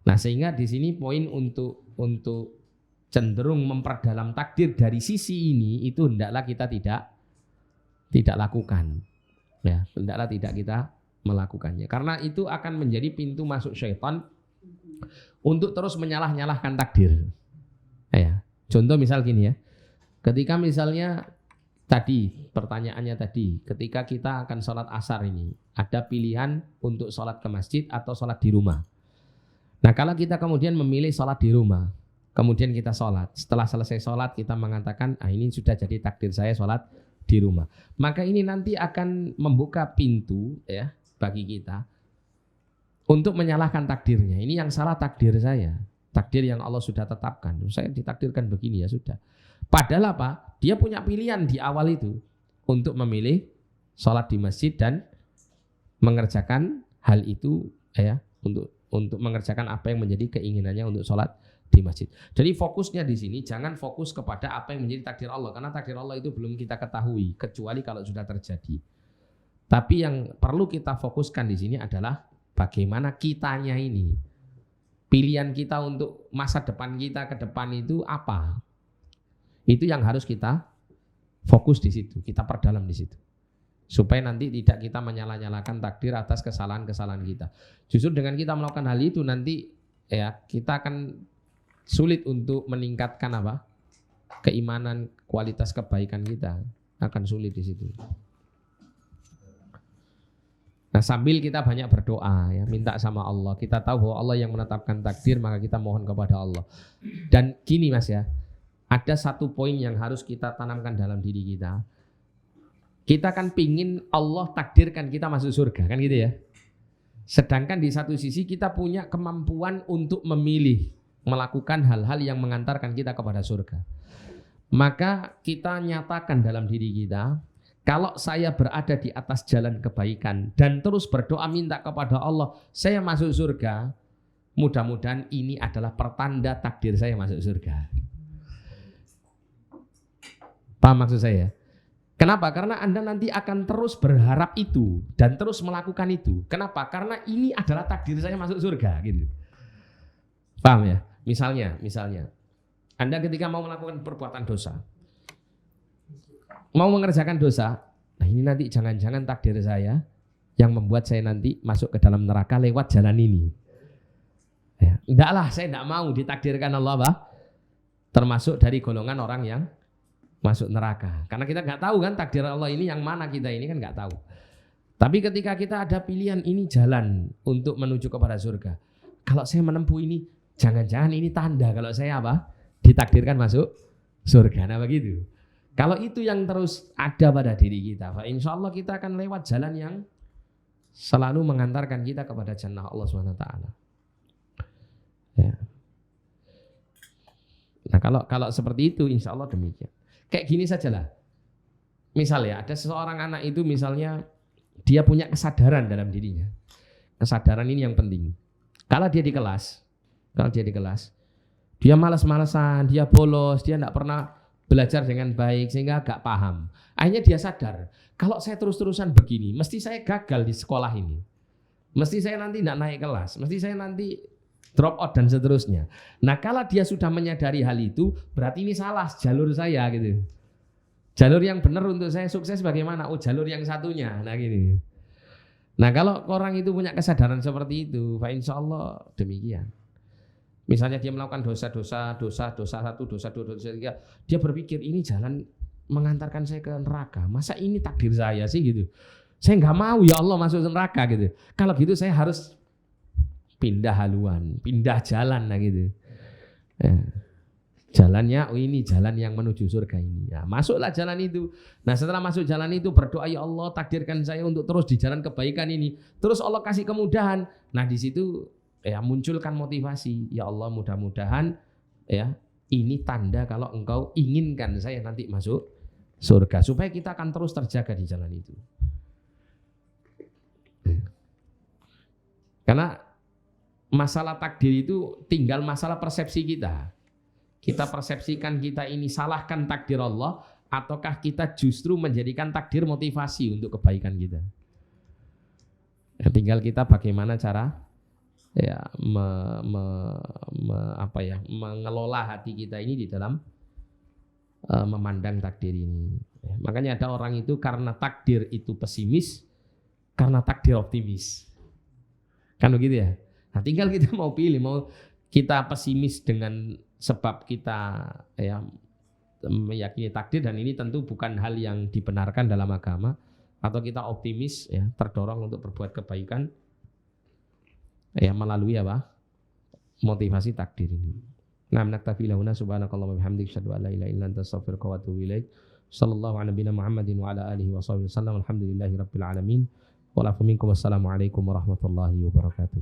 Nah, sehingga di sini poin untuk cenderung memperdalam takdir dari sisi ini itu hendaklah kita tidak lakukan. Ya, hendaklah tidak kita melakukannya. Karena itu akan menjadi pintu masuk syaitan untuk terus menyalah-nyalahkan takdir. Ya, contoh misal gini ya. Ketika misalnya tadi pertanyaannya tadi, ketika kita akan sholat asar ini, ada pilihan untuk sholat ke masjid atau sholat di rumah. Nah, kalau kita kemudian memilih sholat di rumah, kemudian kita sholat, setelah selesai sholat kita mengatakan, ini sudah jadi takdir saya sholat di rumah. Maka ini nanti akan membuka pintu ya bagi kita untuk menyalahkan takdirnya. Ini yang salah takdir saya, takdir yang Allah sudah tetapkan. Saya ditakdirkan begini ya sudah. Padahal apa? Dia punya pilihan di awal itu untuk memilih sholat di masjid dan mengerjakan hal itu ya untuk mengerjakan apa yang menjadi keinginannya untuk sholat di masjid. Jadi fokusnya di sini jangan fokus kepada apa yang menjadi takdir Allah, karena takdir Allah itu belum kita ketahui kecuali kalau sudah terjadi. Tapi yang perlu kita fokuskan di sini adalah bagaimana kitanya ini, pilihan kita untuk masa depan kita ke depan itu apa? Itu yang harus kita fokus di situ, kita perdalam di situ. Supaya nanti tidak kita menyalah-nyalakan takdir atas kesalahan-kesalahan kita. Justru dengan kita melakukan hal itu nanti ya kita akan sulit untuk meningkatkan apa? Keimanan, kualitas kebaikan kita akan sulit di situ. Nah, sambil kita banyak berdoa ya, minta sama Allah. Kita tahu bahwa Allah yang menetapkan takdir, maka kita mohon kepada Allah. Dan gini Mas ya, ada satu poin yang harus kita tanamkan dalam diri kita. Kita kan pingin Allah takdirkan kita masuk surga, kan gitu ya. Sedangkan di satu sisi kita punya kemampuan untuk memilih, melakukan hal-hal yang mengantarkan kita kepada surga. Maka kita nyatakan dalam diri kita, kalau saya berada di atas jalan kebaikan dan terus berdoa minta kepada Allah, saya masuk surga, mudah-mudahan ini adalah pertanda takdir saya masuk surga. Paham maksud saya? Kenapa? Karena Anda nanti akan terus berharap itu dan terus melakukan itu. Kenapa? Karena ini adalah takdir saya masuk surga gitu. Paham ya? Misalnya Anda ketika mau melakukan perbuatan dosa, mau mengerjakan dosa, nah ini nanti jangan-jangan takdir saya yang membuat saya nanti masuk ke dalam neraka lewat jalan ini. Ya, enggaklah, saya enggak mau ditakdirkan Allah apa? Termasuk dari golongan orang yang masuk neraka. Karena kita enggak tahu kan takdir Allah ini yang mana, kita ini kan enggak tahu. Tapi ketika kita ada pilihan ini jalan untuk menuju kepada surga. Kalau saya menempuh ini, jangan-jangan ini tanda kalau saya apa? Ditakdirkan masuk surga. Nah begitu. Kalau itu yang terus ada pada diri kita, insya Allah kita akan lewat jalan yang selalu mengantarkan kita kepada jannah Allah SWT. Ya. Nah kalau seperti itu, insya Allah demikian. Kayak gini sajalah. Misalnya ada seseorang anak itu misalnya dia punya kesadaran dalam dirinya. Kesadaran ini yang penting. Kalau dia di kelas, dia malas-malasan, dia bolos, dia tidak pernah belajar dengan baik sehingga gak paham. Akhirnya dia sadar, kalau saya terus-terusan begini, mesti saya gagal di sekolah ini. Mesti saya nanti tidak naik kelas, mesti saya nanti drop out dan seterusnya. Nah kalau dia sudah menyadari hal itu, berarti ini salah jalur saya gitu. Jalur yang benar untuk saya sukses bagaimana? Oh jalur yang satunya, nah gini. Nah kalau orang itu punya kesadaran seperti itu, insya Allah demikian. Misalnya dia melakukan dosa 1, dosa 2, dosa 3, dia berpikir ini jalan mengantarkan saya ke neraka. Masa ini takdir saya sih gitu. Saya nggak mau ya Allah masuk neraka gitu. Kalau gitu saya harus pindah haluan, pindah jalan lah gitu. Ya. Jalannya, oh ini jalan yang menuju surga ini. Ya, masuklah jalan itu. Nah setelah masuk jalan itu berdoa ya Allah takdirkan saya untuk terus di jalan kebaikan ini. Terus Allah kasih kemudahan. Nah di situ ya munculkan motivasi, ya Allah mudah-mudahan ya ini tanda kalau engkau inginkan saya nanti masuk surga, supaya kita akan terus terjaga di jalan itu. Karena masalah takdir itu tinggal masalah persepsi kita. Kita persepsikan kita ini salahkan takdir Allah, ataukah kita justru menjadikan takdir motivasi untuk kebaikan kita. Ya, tinggal kita bagaimana cara ya mengelola hati kita ini di dalam memandang takdir ini. Ya, makanya ada orang itu karena takdir itu pesimis, karena takdir optimis. Kan begitu ya? Nah, tinggal kita mau pilih, mau kita pesimis dengan sebab kita ya meyakini takdir dan ini tentu bukan hal yang dibenarkan dalam agama, atau kita optimis ya terdorong untuk berbuat kebaikan ya melalui apa? Motivasi takdir ini. Nah, naktafi lahuna subhanakallah wa bihamdik asyhadu an la ilaha illa anta astaghfiruka wa atubu ilaik. Sallallahu ala nabiyina Muhammadin wa ala alihi wa sahbihi wasallam. Alhamdulillahirabbil alamin. Wa lafu minkum. Wassalamualaikum warahmatullahi wabarakatuh.